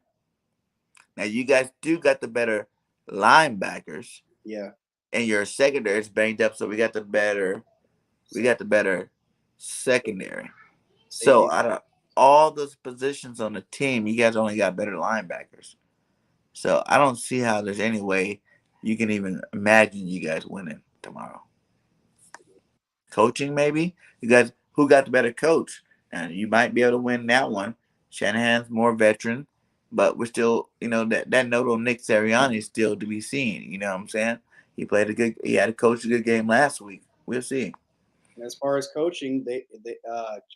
Now you guys do got the better linebackers. Yeah. And your secondary is banged up, so we got the better secondary. So out of all those positions on the team, you guys only got better linebackers. So I don't see how there's any way you can even imagine you guys winning tomorrow. Coaching, maybe? You guys, who got the better coach? And you might be able to win that one. Shanahan's more veteran, but we're still, that note on Nick Sirianni is still to be seen. You know what I'm saying? He had to coach a good game last week. We'll see. As far as coaching,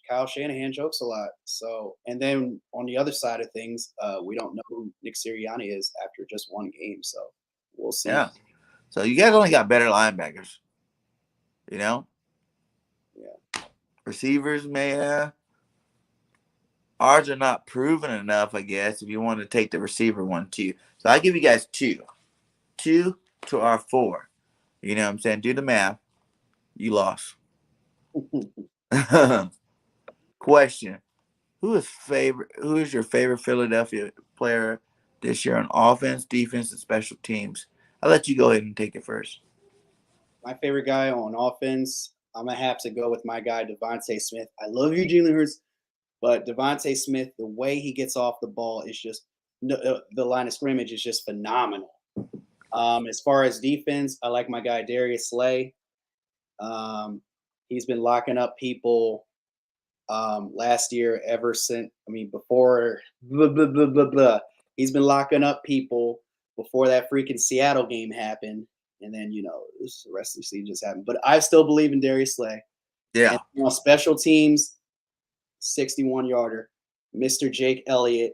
Kyle Shanahan jokes a lot. So, and then on the other side of things, we don't know who Nick Sirianni is after just one game. So we'll see. Yeah. So you guys only got better linebackers. Yeah. Receivers, man. Ours are not proven enough, I guess, if you want to take the receiver one too. So I give you guys 2. 2 to our 4. You know what I'm saying? Do the math. You lost. Question. Who is your favorite Philadelphia player this year on offense, defense, and special teams? I'll let you go ahead and take it first. My favorite guy on offense, I'm going to have to go with my guy, Devontae Smith. I love you, Jalen Hurts, but Devontae Smith, the way he gets off the ball is just the line of scrimmage is just phenomenal. As far as defense, I like my guy, Darius Slay. He's been locking up people last year before blah, blah, blah, blah, blah. He's been locking up people before that freaking Seattle game happened. And then, the rest of the season just happened. But I still believe in Darius Slay. Yeah. And on special teams, 61-yarder, Mr. Jake Elliott,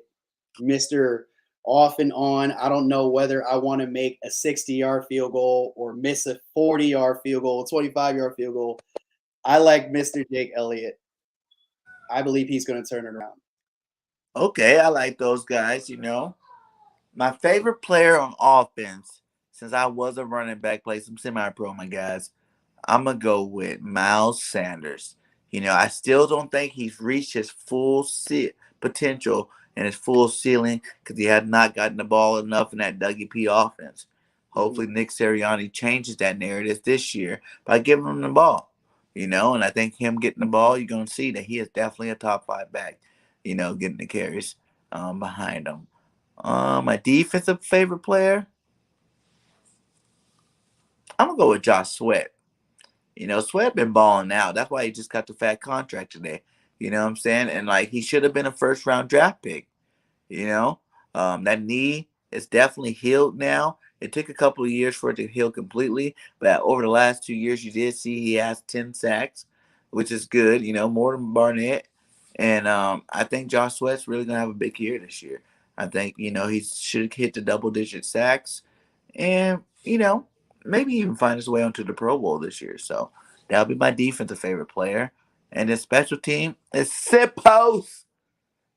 Mr. Off and on. I don't know whether I want to make a 60-yard field goal or miss a 40-yard field goal, a 25-yard field goal. I like Mr. Jake Elliott. I believe he's going to turn it around. Okay, I like those guys, My favorite player on offense, since I was a running back, play some semi-pro, my guys, I'm going to go with Miles Sanders. I still don't think he's reached his full potential and his full ceiling because he had not gotten the ball enough in that Dougie P offense. Hopefully, Nick Sirianni changes that narrative this year by giving him the ball. And I think him getting the ball, you're going to see that he is definitely a top 5 back, getting the carries behind him. My defensive favorite player, I'm going to go with Josh Sweat. Sweat been balling out. That's why he just got the fat contract today. You know what I'm saying? And he should have been a first-round draft pick. That knee is definitely healed now. It took a couple of years for it to heal completely, but over the last 2 years, you did see he has 10 sacks, which is good. More than Barnett. And I think Josh Sweat's really gonna have a big year this year. I think he should hit the double-digit sacks, and maybe even find his way onto the Pro Bowl this year. So that'll be my defensive favorite player. And the special team is Sippos.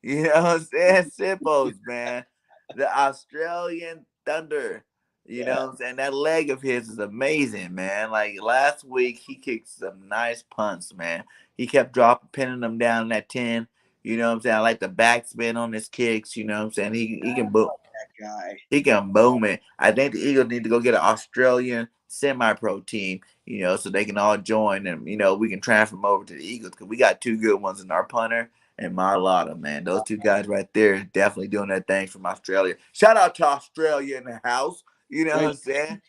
You know what I'm saying? Sippos, man. The Australian Thunder. You know what I'm saying? That leg of his is amazing, man. Last week, he kicked some nice punts, man. He kept pinning them down in that 10. You know what I'm saying? I like the backspin on his kicks. You know what I'm saying? He can boom. That guy. He can boom it. I think the Eagles need to go get an Australian semi-pro team, so they can all join and, we can transfer them over to the Eagles because we got 2 good ones in our punter and Marlotta, man. Those 2 guys right there definitely doing their thing from Australia. Shout out to Australia in the house. You know what I'm saying?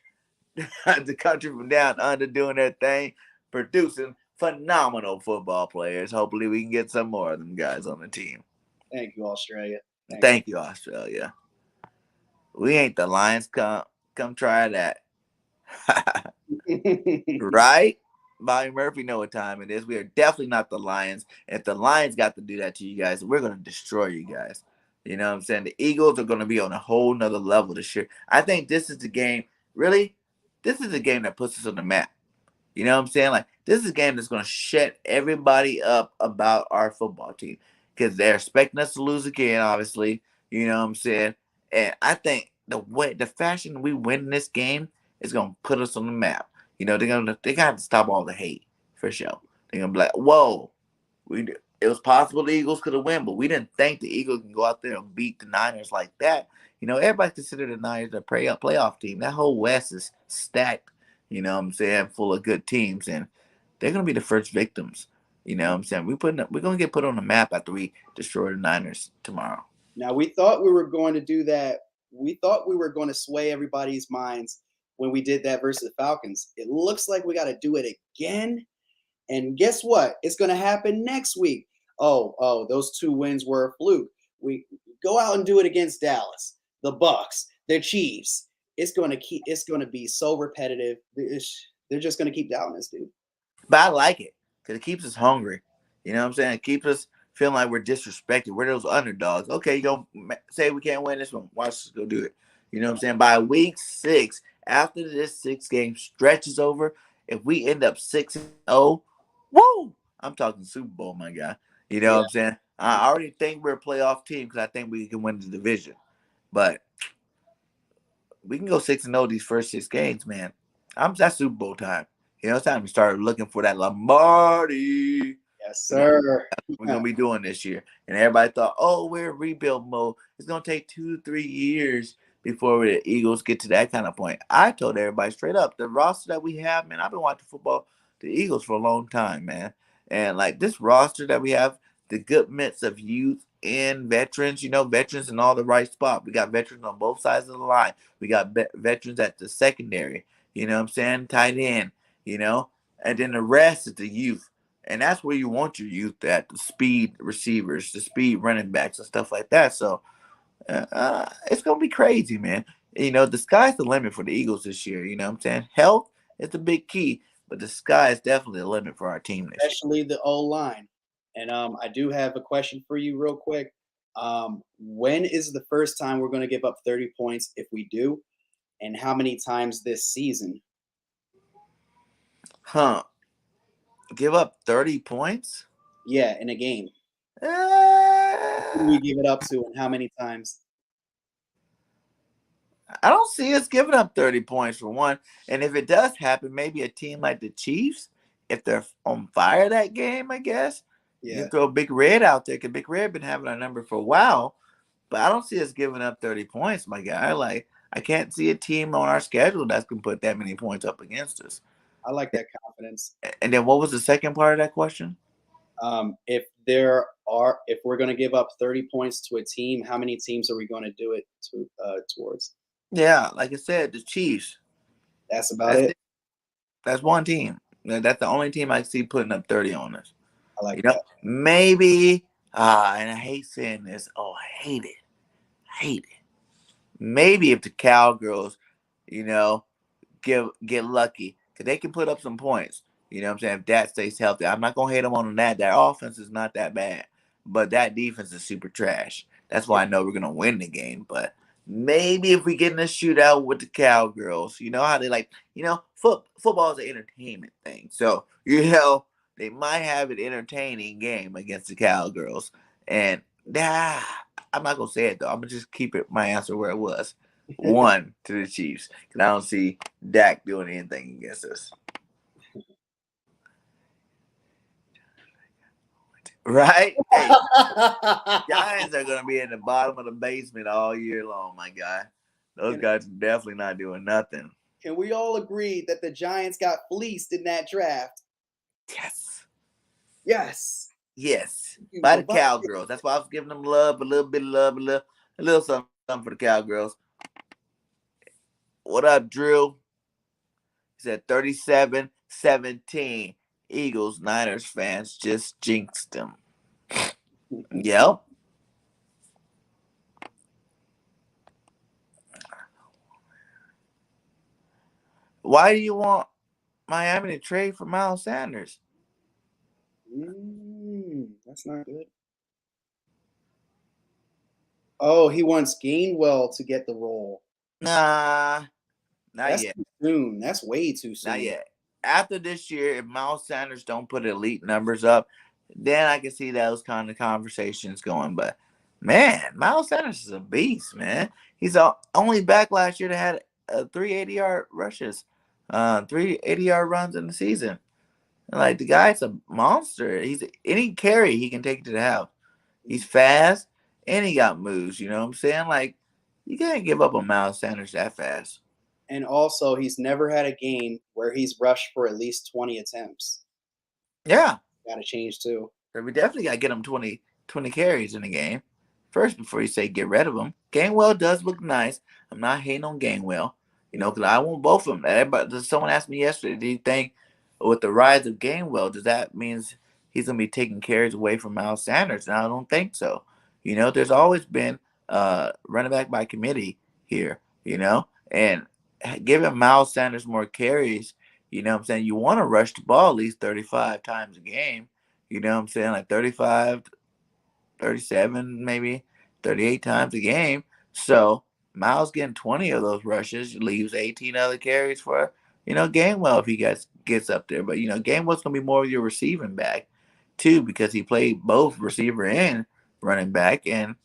The country from down under doing their thing, producing phenomenal football players. Hopefully we can get some more of them guys on the team. Thank you, Australia. Thank you, Australia. We ain't the Lions. Come try that. Right? Bobby Murphy know what time it is. We are definitely not the Lions. If the Lions got to do that to you guys, we're going to destroy you guys. You know what I'm saying? The Eagles are going to be on a whole nother level this year. I think this is the game. Really, this is the game that puts us on the map. You know what I'm saying? This is a game that's going to shut everybody up about our football team because they're expecting us to lose again, obviously. You know what I'm saying? And I think the fashion we win this game is going to put us on the map. They got to stop all the hate for sure. They're going to be like, whoa, it was possible the Eagles could have won, but we didn't think the Eagles can go out there and beat the Niners like that. Everybody considered the Niners a playoff team. That whole West is stacked, you know what I'm saying, full of good teams, and they're going to be the first victims. You know what I'm saying? We're going to get put on the map after we destroy the Niners tomorrow. Now, we thought we were going to do that. We thought we were going to sway everybody's minds when we did that versus the Falcons. It looks like we got to do it again. And guess what? It's going to happen next week. Oh, those 2 wins were a fluke. We go out and do it against Dallas, the Bucks, the Chiefs. It's going to be so repetitive. They're just going to keep doubting us, dude. But I like it because it keeps us hungry. You know what I'm saying? It keeps us feeling like we're disrespected. We're those underdogs. Okay, you don't say we can't win this one. Watch us go do it. You know what I'm saying? By week 6, after this 6-game stretch is over, if we end up 6-0, woo! I'm talking Super Bowl, my guy. You know what I'm saying? I already think we're a playoff team because I think we can win the division. But we can go 6-0 these first 6 games, man. That's Super Bowl time. It's time to start looking for that Lombardi. Yes, sir. We're going to be doing this year. And everybody thought, we're in rebuild mode. It's going to take 2 to 3 years before the Eagles get to that kind of point. I told everybody straight up, the roster that we have, man, I've been watching the Eagles for a long time, man. And this roster that we have, the good mix of youth and veterans, veterans in all the right spot. We got veterans on both sides of the line. We got veterans at the secondary, you know what I'm saying? Tight end, and then the rest is the youth. And that's where you want your youth at, the speed receivers, the speed running backs, and stuff like that. So it's going to be crazy, man. The sky's the limit for the Eagles this year. You know what I'm saying? Health is the big key, but the sky is definitely the limit for our team this year. Especially the O line. And I do have a question for you, real quick. When is the first time we're going to give up 30 points if we do? And how many times this season? Huh. Give up 30 points? Yeah, in a game. Who do Uh, we give it up to and how many times? I don't see us giving up 30 points for one. And if it does happen, maybe a team like the Chiefs, if they're on fire that game, I guess, you Yeah, can throw Big Red out there because Big Red been having our number for a while. But I don't see us giving up 30 points, my guy. Like, I can't see a team on our schedule that's going to put that many points up against us. I like that confidence. And then what was the second part of that question? If we're going to give up 30 points to a team, how many teams are we going to do it towards? Yeah, like I said, the Chiefs. That's about That's it. it. That's one team. That's the only team I see putting up 30 on us. I like that. Maybe, and I hate saying this. Oh, I hate it. Hate it. Maybe if the Cowgirls, get lucky, because they can put up some points. You know what I'm saying? If that stays healthy, I'm not gonna hate them on that. Their offense is not that bad, but that defense is super trash. That's why I know we're gonna win the game. But maybe if we get in a shootout with the Cowgirls, you know how they like, football is an entertainment thing. So they might have an entertaining game against the Cowgirls, and I'm not gonna say it though. I'm gonna just keep my answer where it was. 1 to the Chiefs, because I don't see Dak doing anything against us. Right? Hey, Giants are gonna be in the bottom of the basement all year long, my guy. Those guys are definitely not doing nothing. Can we all agree that the Giants got fleeced in that draft? Yes. Yes. Yes. By the Cowgirls. That's why I was giving them love, a little bit of love, a little something for the Cowgirls. What up, Drew? He said 37-17. Eagles, Niners fans just jinxed them. Yep. Why do you want Miami to trade for Miles Sanders? That's not good. Oh, he wants Gainwell to get the role. Nah, not yet. Too soon. That's way too soon. Not yet. After this year, if Miles Sanders don't put elite numbers up, then I can see those kind of conversations going. But man, Miles Sanders is a beast, man. He's the only back last year that had 380-yard rushes, 380-yard runs in the season. Like, the guy's a monster. He's any carry he can take it to the house. He's fast and he got moves. You know what I'm saying? Like, you can't give up on Miles Sanders that fast. And also, he's never had a game where he's rushed for at least 20 attempts. Yeah. Got to change too. So we definitely got to get him 20 carries in the game first before you say get rid of him. Gainwell does look nice. I'm not hating on Gainwell, because I want both of them. Someone asked me yesterday, do you think with the rise of Gainwell, does that mean he's going to be taking carries away from Miles Sanders? And I don't think so. There's always been running back by committee here, and giving Miles Sanders more carries, what I'm saying? You want to rush the ball at least 35 times a game. You know what I'm saying? Like 35, 37, maybe 38 times a game. So Miles getting 20 of those rushes leaves 18 other carries for, Gainwell if he gets up there. But, Gainwell's going to be more of your receiving back too, because he played both receiver and running back. And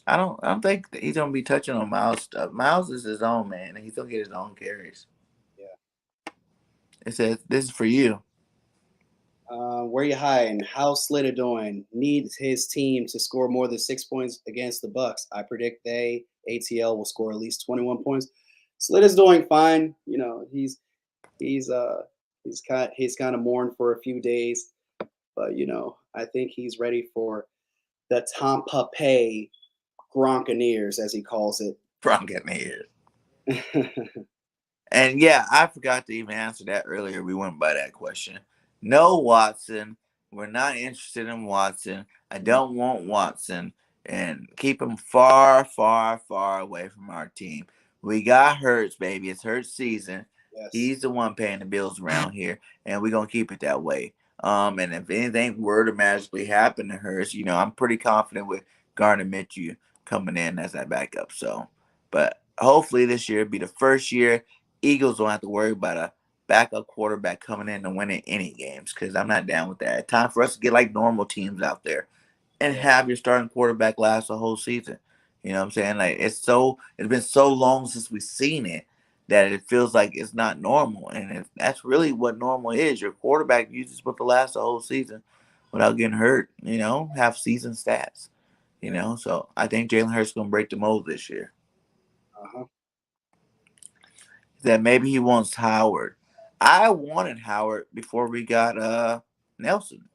I don't think that he's going to be touching on Miles stuff. Miles is his own man, and he's going to get his own carries. Yeah. It says, this is for you. WhereYaHidin? How's Slater doing? Needs his team to score more than 6 points against the Bucks. I predict ATL will score at least 21 points. Slater's doing fine. He's kind of mourned for a few days, but I think he's ready for the Tampa Bay Gronkaneers, as he calls it. Gronkaneers. And yeah, I forgot to even answer that earlier. We went by that question. No Watson. We're not interested in Watson. I don't want Watson. And keep him far, far, far away from our team. We got Hurts, baby. It's Hurts season. Yes. He's the one paying the bills around here, and we're gonna keep it that way. And if anything were to magically happen to Hurts, I'm pretty confident with Gardner Minshew coming in as that backup. So, but hopefully this year be the first year Eagles don't have to worry about a backup quarterback coming in and winning any games, because I'm not down with that. Time for us to get like normal teams out there and have your starting quarterback last the whole season. You know what I'm saying? Like it's been so long since we've seen it that it feels like it's not normal, and that's really what normal is. Your quarterback usually supposed to last the whole season without getting hurt. Have season stats. So I think Jalen Hurts is gonna break the mold this year. Uh-huh. That maybe he wants Howard. I wanted Howard before we got Nelson.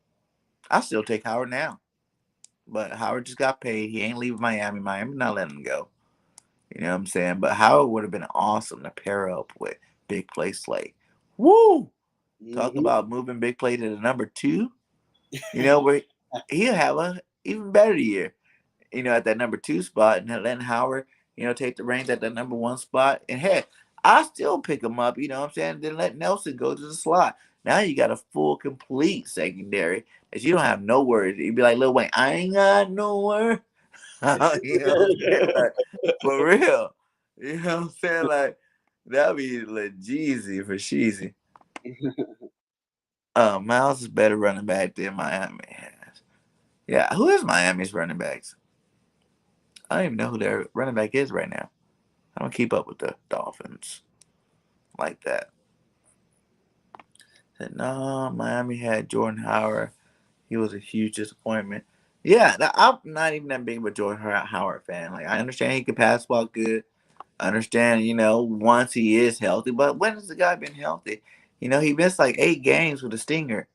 I still take Howard now. But Howard just got paid. He ain't leaving Miami. Miami not letting him go. You know what I'm saying? But Howard would have been awesome to pair up with Big Play Slay. Woo! Talk about moving Big Play to the number 2. Where he'll have a even better year. At that number 2 spot, and letting Howard, take the reins at that number 1 spot. And heck, I still pick him up, you know what I'm saying? Then let Nelson go to the slot. Now you got a full, complete secondary that you don't have no worries. You'd be like, Lil Wayne, I ain't got no worries. You know what I'm saying? Like, for real. You know what I'm saying? Like, that'd be Jeezy for Sheezy. Miles is better running back than Miami has. Yeah, who is Miami's running backs? I don't even know who their running back is right now. I don't keep up with the Dolphins like that. Said, no, Miami had Jordan Howard. He was a huge disappointment. Yeah, I'm not even that big of a Jordan Howard fan. Like, I understand he can pass ball good. I understand, once he is healthy. But when has the guy been healthy? He missed like 8 games with a stinger.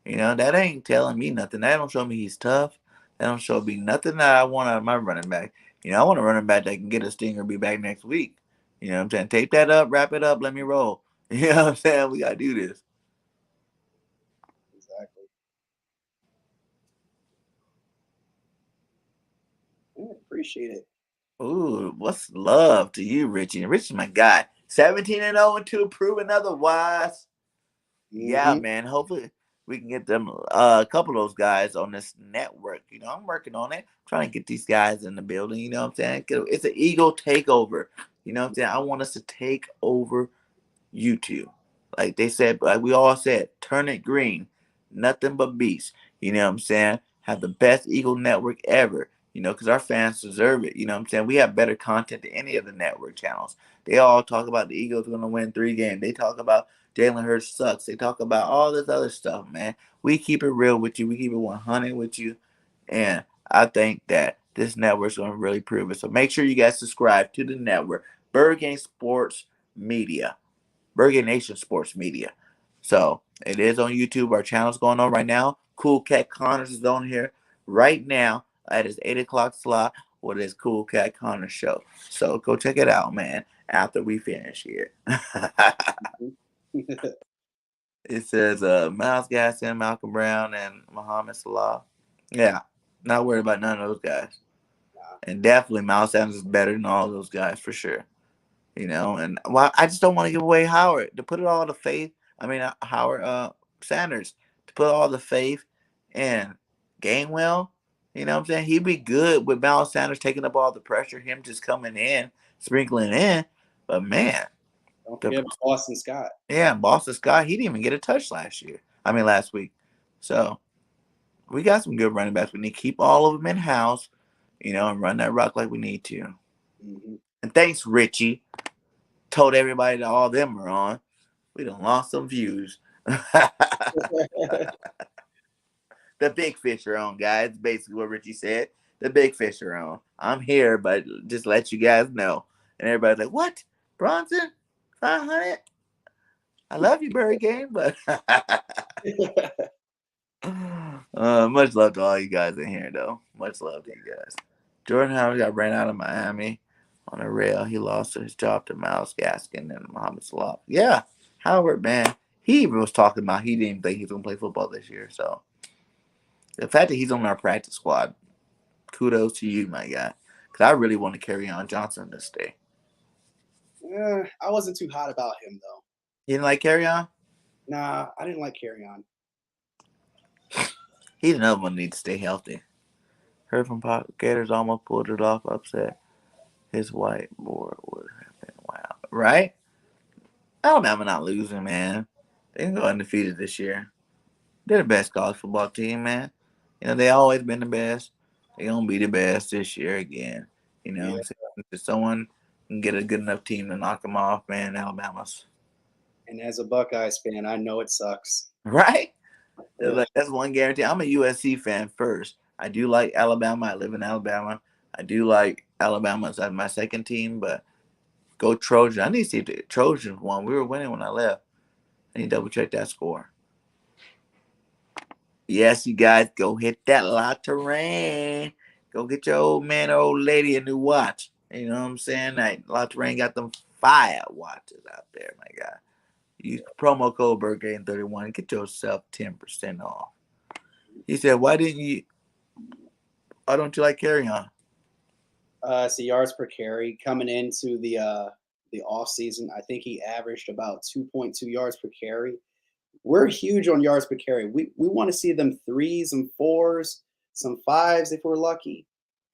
That ain't telling me nothing. That don't show me he's tough. That don't show me nothing that I want out of my running back. I want a running back that can get a stinger and be back next week. You know what I'm saying? Tape that up, wrap it up, let me roll. You know what I'm saying? We got to do this. Exactly. Yeah, appreciate it. Ooh, what's love to you, Richie? Richie's my guy. 17-0 and 2, proving otherwise. Yeah, man. Hopefully we can get them a couple of those guys on this network. I'm working on it, trying to get these guys in the building. You know what I'm saying? It's an Eagle takeover. You know what I'm saying? I want us to take over YouTube. Like they said, like we all said, turn it green. Nothing but beast. You know what I'm saying? Have the best Eagle network ever. Because our fans deserve it. You know what I'm saying? We have better content than any of the network channels. They all talk about the Eagles going to win 3 games. They talk about Jalen Hurts sucks. They talk about all this other stuff, man. We keep it real with you. We keep it 100 with you. And I think that this network's going to really prove it. So make sure you guys subscribe to the network. Birdgang Sports Media. Birdgang Nation Sports Media. So it is on YouTube. Our channel's going on right now. Cool Cat Connors is on here right now at his 8 o'clock slot with his Cool Cat Connors show. So go check it out, man, after we finish here. It says Miles Gaskin, Malcolm Brown, and Muhammad Salah. Yeah, not worried about none of those guys. And definitely Miles Sanders is better than all those guys for sure. And I just don't want to give away Howard. To put it all the faith, Howard Sanders, to put all the faith in Gainwell, you know what I'm saying? He'd be good with Miles Sanders taking up all the pressure, him just coming in, sprinkling in. But man, don't forget Boston Scott. Yeah, Boston Scott, he didn't even get a touch last week. So we got some good running backs. We need to keep all of them in house, and run that rock like we need to. And thanks, Richie. Told everybody that all them are on. We done lost some views. The big fish are on, guys. Basically what Richie said. The big fish are on. I'm here, but just let you guys know. And everybody's like, what? Bronson? 500? I love you, Birdgang, but much love to all you guys in here, though. Much love to you guys. Jordan Howard got ran out of Miami. on a rail. He lost his job to Miles Gaskin and Mohamed Salah. Yeah, Howard, man. He even was talking about he didn't think he was going to play football this year. So the fact that he's on our practice squad, kudos to you, my guy. Because I really want to carry on Johnson this day. I wasn't too hot about him, though. You didn't like carry on? Nah, I didn't like Carry On. He's another one that needs to stay healthy. Heard from Gators almost pulled it off upset. His whiteboard would have been wow. Right? Alabama not losing, man. They can go undefeated this year. They're the best college football team, man. They always been the best. They're going to be the best this year again. Yeah. If someone can get a good enough team to knock them off, man, Alabama's. And as a Buckeyes fan, I know it sucks. Right? Yeah. Like, that's one guarantee. I'm a USC fan first. I do like Alabama. I live in Alabama. I do like Alabama as my second team, but go Trojan. I need to see if the Trojans won. We were winning when I left. I need to double check that score. Yes, you guys, go hit that LaTourAINE. Go get your old man or old lady a new watch. You know what I'm saying? Like, LaTourAINE got them fire watches out there, my guy. Use promo code Birdgang31. Get yourself 10% off. He said, why don't you like carry on? So yards per carry coming into the off season, I think he averaged about 2.2 yards per carry. We're huge on yards per carry. We want to see them 3s and 4s, some 5s if we're lucky.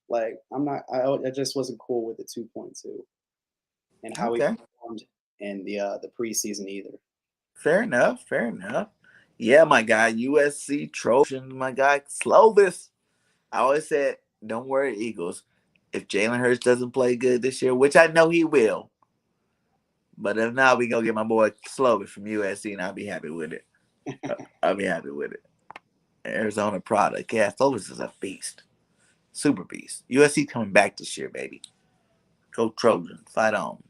Like I just wasn't cool with the 2.2 and how he performed in the preseason either. Fair enough. Yeah, my guy, USC Trojans, my guy, Slovis. I always said, don't worry, Eagles. If Jalen Hurts doesn't play good this year, which I know he will, but if not, we gonna get my boy Slovis from USC, and I'll be happy with it. I'll be happy with it. Arizona product. Yeah, Slovis is a beast. Super beast. USC coming back this year, baby. Go Trojans. Fight on.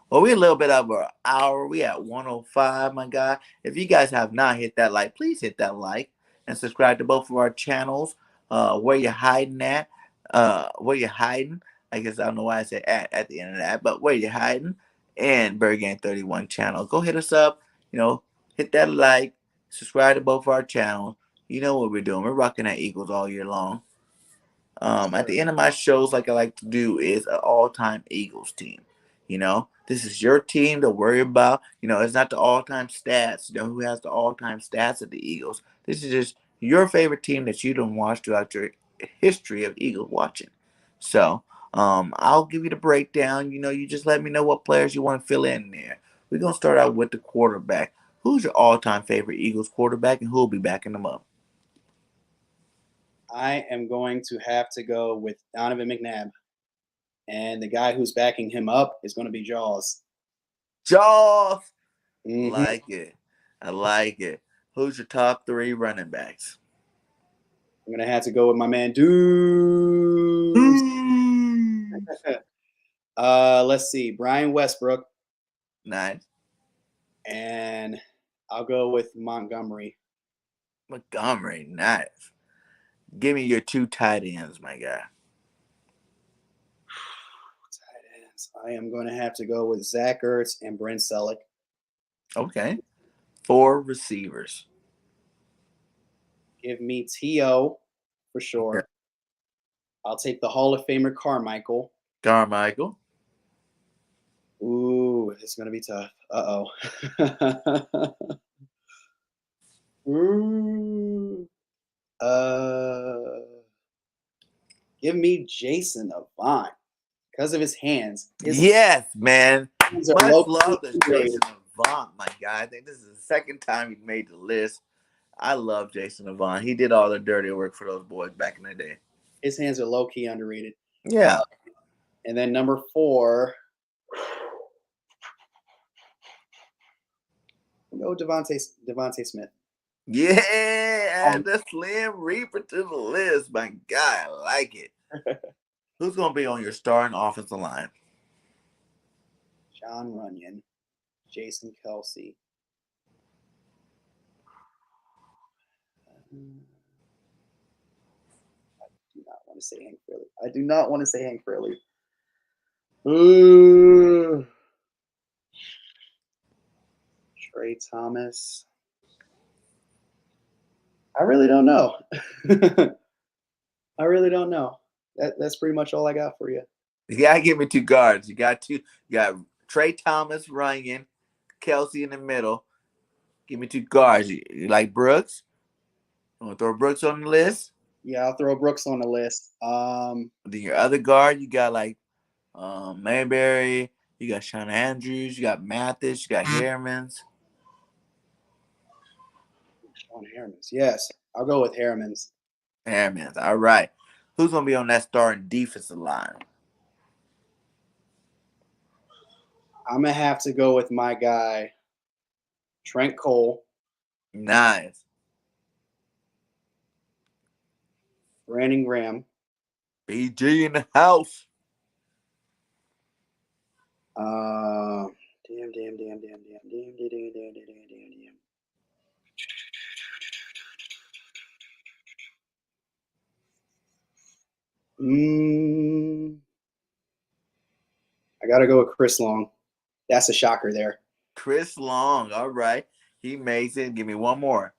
Well, we're a little bit over an hour. We at 105, my guy. If you guys have not hit that like, please hit that like and subscribe to both of our channels. Where you hiding at? Where you hiding? I guess I don't know why I said at the end of that, but where you hiding? And Birdgang31 channel. Go hit us up. Hit that like, subscribe to both of our channels. You know what we're doing. We're rocking at Eagles all year long. At the end of my shows, like I like to do, is an all-time Eagles team. This is your team to worry about. It's not the all-time stats. Who has the all-time stats of the Eagles. This is just your favorite team that you don't watch throughout your history of Eagles watching. So, I'll give you the breakdown. You just let me know what players you want to fill in there. We're going to start out with the quarterback. Who's your all-time favorite Eagles quarterback, and who will be backing them up? I am going to have to go with Donovan McNabb. And the guy who's backing him up is going to be Jaws. Jaws! Mm-hmm. I like it. Who's your top 3 running backs? I'm going to have to go with my man, Deuce. Let's see. Brian Westbrook. Nice. And I'll go with Montgomery. Nice. Give me your 2 tight ends, my guy. Tight ends. I am going to have to go with Zach Ertz and Brent Selleck. Okay. 4 receivers. Give me T.O. for sure. Okay. I'll take the Hall of Famer Carmichael. Ooh, it's going to be tough. Uh-oh. Ooh. Give me Jason Avant because of his hands. Yes, man. Much love to Jason Avant, my guy. I think this is the second time he made the list. I love Jason Avant. He did all the dirty work for those boys back in the day. His hands are low-key underrated. Yeah. And then number 4, no, Devontae Smith. Yeah, add the Slim Reaper to the list, my guy. I like it. Who's going to be on your starting offensive line? John Runyon, Jason Kelsey. I do not want to say Hank Fairley. Ooh. Trey Thomas. I really don't know. I really don't know. That's pretty much all I got for you. You gotta give me 2 guards. You got Trey Thomas, Ryan, Kelsey in the middle. Give me 2 guards. You like Brooks? You want to throw Brooks on the list? Yeah, I'll throw Brooks on the list. Then your other guard, you got like Mayberry, you got Sean Andrews, you got Mathis, you got Harrimans. Sean Harrimans. Yes, I'll go with Harrimans. Harrimans. All right. Who's gonna be on that starting defensive line? I'm gonna have to go with my guy, Trent Cole. Nice. Brandon Graham. BG in the house. Damn. I gotta go with Chris Long. That's a shocker there. Chris Long. All right. He makes it. Give me one more.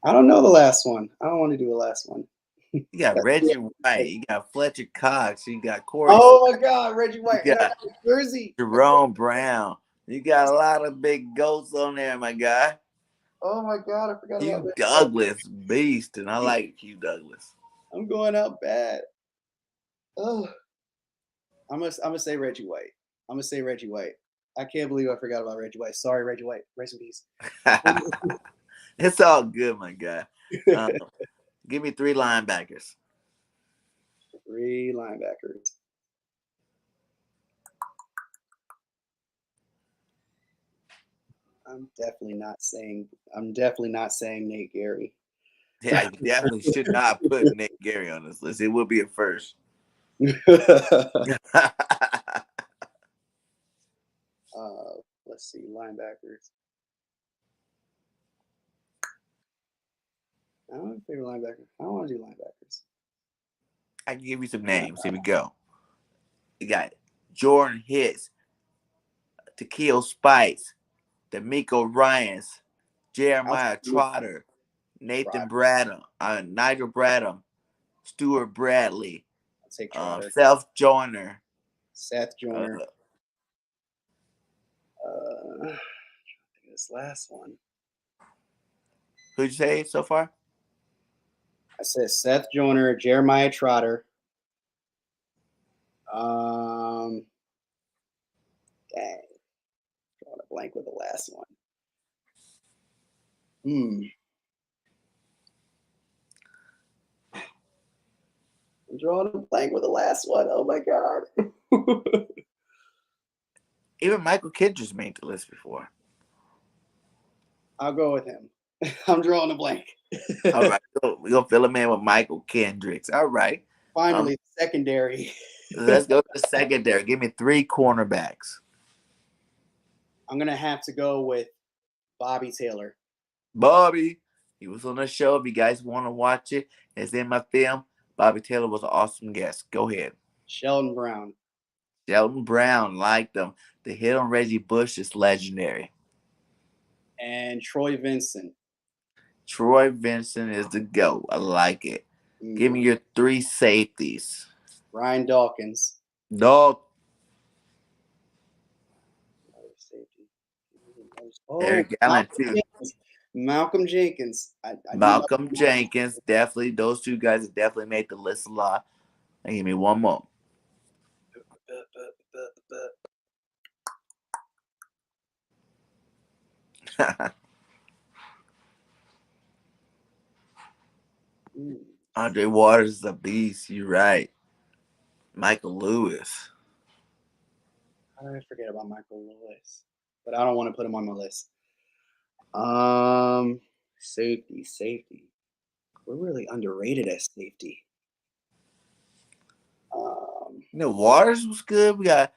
I don't know the last one. I don't want to do the last one. You got Reggie White. You got Fletcher Cox. You got Corey. Oh my God, Reggie White. You got Jersey. Jerome Brown. You got a lot of big goats on there, my guy. Oh my God, I forgot about Hugh that. Douglas, beast, and I like Hugh Douglas. I'm going out bad. Oh, I'm gonna say Reggie White. I'm gonna say Reggie White. I can't believe I forgot about Reggie White. Sorry, Reggie White. Rest in peace. It's all good, my guy. Give me 3 linebackers. 3 linebackers. I'm definitely not saying Nate Gary. Yeah, you definitely should not put Nick Gary on this list. It will be a first. Let's see, linebackers. I don't have a favorite linebacker. I don't want to do linebackers. I can give you some names. Here we go. You got Jordan Hicks, Takeo Spice, D'Amico Ryans, Jeremiah Trotter, Nathan Bradham, Nigel Bradham, Stuart Bradley, I'll take Trotter. Seth Joyner. This last one. Who'd you say so far? I said Seth Joyner, Jeremiah Trotter. Dang. Drawing a blank with the last one. I'm drawing a blank with the last one. Oh my God. Even Michael Kendrick's made the list before. I'll go with him. I'm drawing a blank. All right. We're going to fill him in with Michael Kendricks. All right. Finally, secondary. Let's go to the secondary. Give me 3 cornerbacks. I'm going to have to go with Bobby Taylor. Bobby. He was on the show. If you guys want to watch it, it's in my film. Bobby Taylor was an awesome guest. Go ahead. Sheldon Brown. Sheldon Brown, liked him. The hit on Reggie Bush is legendary. And Troy Vincent. Troy Vincent is the GOAT. I like it. Give me your 3 safeties. Ryan Dawkins. Dog. Eric Allen, too. Malcolm Jenkins. Malcolm Jenkins. Definitely. Those 2 guys have definitely made the list a lot. And give me one more. Andre Waters is a beast. You're right. Michael Lewis. How did I forget about Michael Lewis? But I don't want to put him on my list. Safety. We're really underrated at safety. Waters was good. We got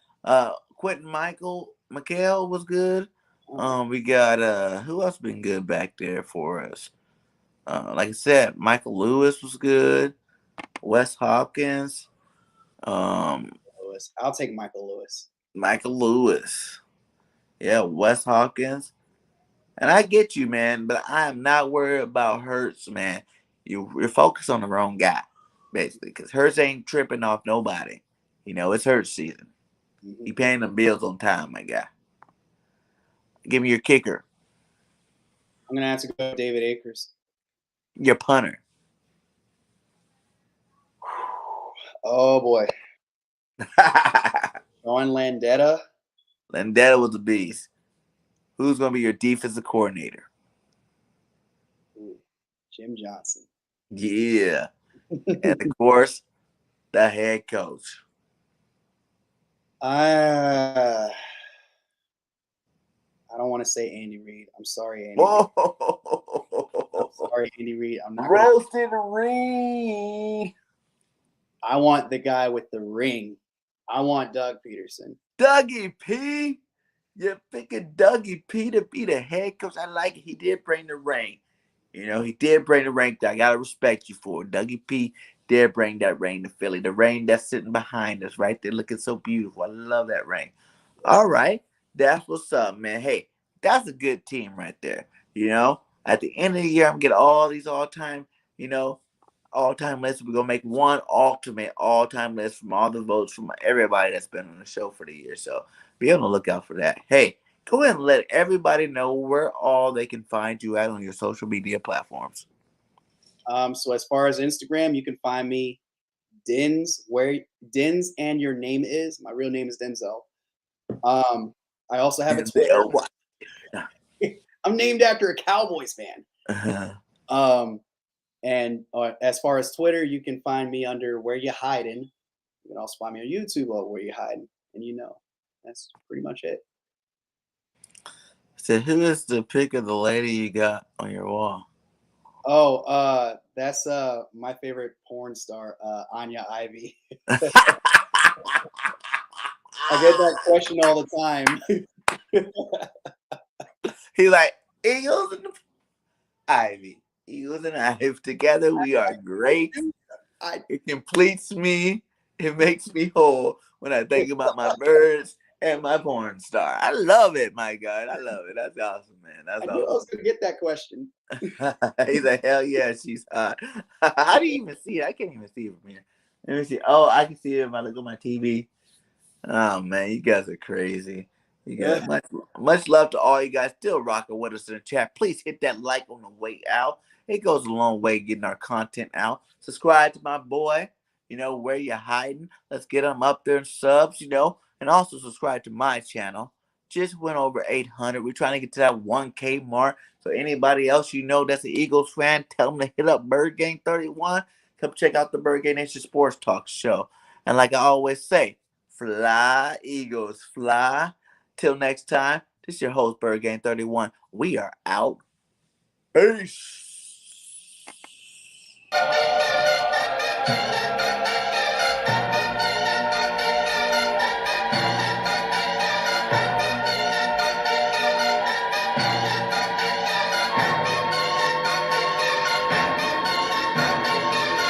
Quentin McHale was good. We got who else been good back there for us? Like I said, Michael Lewis was good. Wes Hopkins. Lewis. I'll take Michael Lewis. Michael Lewis. Yeah, Wes Hopkins. And I get you, man, but I am not worried about Hurts, man. You're focused on the wrong guy, basically, because Hurts ain't tripping off nobody. You know, it's Hurts season. Mm-hmm. He paying the bills on time, my guy. Give me your kicker. I'm gonna have to go with David Akers. Your punter. Oh boy. Sean Landetta. Landetta was a beast. Who's going to be your defensive coordinator? Ooh, Jim Johnson. Yeah. And, of course, the head coach. I don't want to say Andy Reid. I'm sorry, Andy Whoa. Reid. I'm sorry, Andy Reid. I'm not Roasted Reid. I want the guy with the ring. I want Doug Peterson. Dougie P. You're picking Dougie P to be the head coach. I like it. He did bring the ring. You know, he did bring the ring. I got to respect you for it. Dougie P did bring that ring to Philly. The ring that's sitting behind us right there looking so beautiful. I love that ring. All right. That's what's up, man. Hey, that's a good team right there. You know, at the end of the year, I'm going to get all these all-time, all-time lists. We're going to make one ultimate all-time list from all the votes from everybody that's been on the show for the year. So be on the lookout for that. Hey, go ahead and let everybody know where all they can find you at on your social media platforms. So as far as Instagram, you can find me Dins, where Dins and your name is. My real name is Denzel. I also have a Twitter. I'm named after a Cowboys fan. And as far as Twitter, you can find me under WhereYaHidin. You can also find me on YouTube at WhereYaHidin. And that's pretty much it. So who is the pic of the lady you got on your wall? Oh, that's my favorite porn star, Anya Ivy. I get that question all the time. He's like, Eagles and Ivy. Eagles and Ivy together, we are great. It completes me. It makes me whole when I think about my birds and my porn star. I love it, my God. I love it. That's awesome, man. That's awesome. I knew I was going to get that question. He's like, hell yeah, she's hot. How do you even see it? I can't even see it from here. Let me see. Oh, I can see it if I look at my TV. Oh, man, you guys are crazy. You guys, much love to all you guys still rocking with us in the chat. Please hit that like on the way out. It goes a long way getting our content out. Subscribe to my boy, Where You Hiding. Let's get them up there in subs, and also subscribe to my channel. Just went over 800. We're trying to get to that 1K mark. So anybody else that's an Eagles fan, tell them to hit up Birdgang 31. Come check out the Birdgang Nation Sports Talk show. And like I always say, fly, Eagles, fly. Till next time, this is your host, Birdgang 31. We are out. Peace.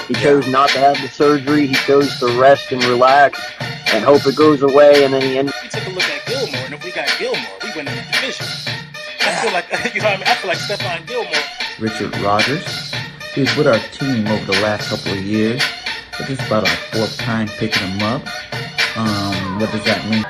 He chose not to have the surgery. He chose to rest and relax and hope it goes away. And then he ended. We took a look at Gilmore, and if we got Gilmore, we win in the division. I feel like, I feel like Stephon Gilmore. Richard Rodgers. He's with our team over the last couple of years. But this is about our fourth time picking him up. What does that mean?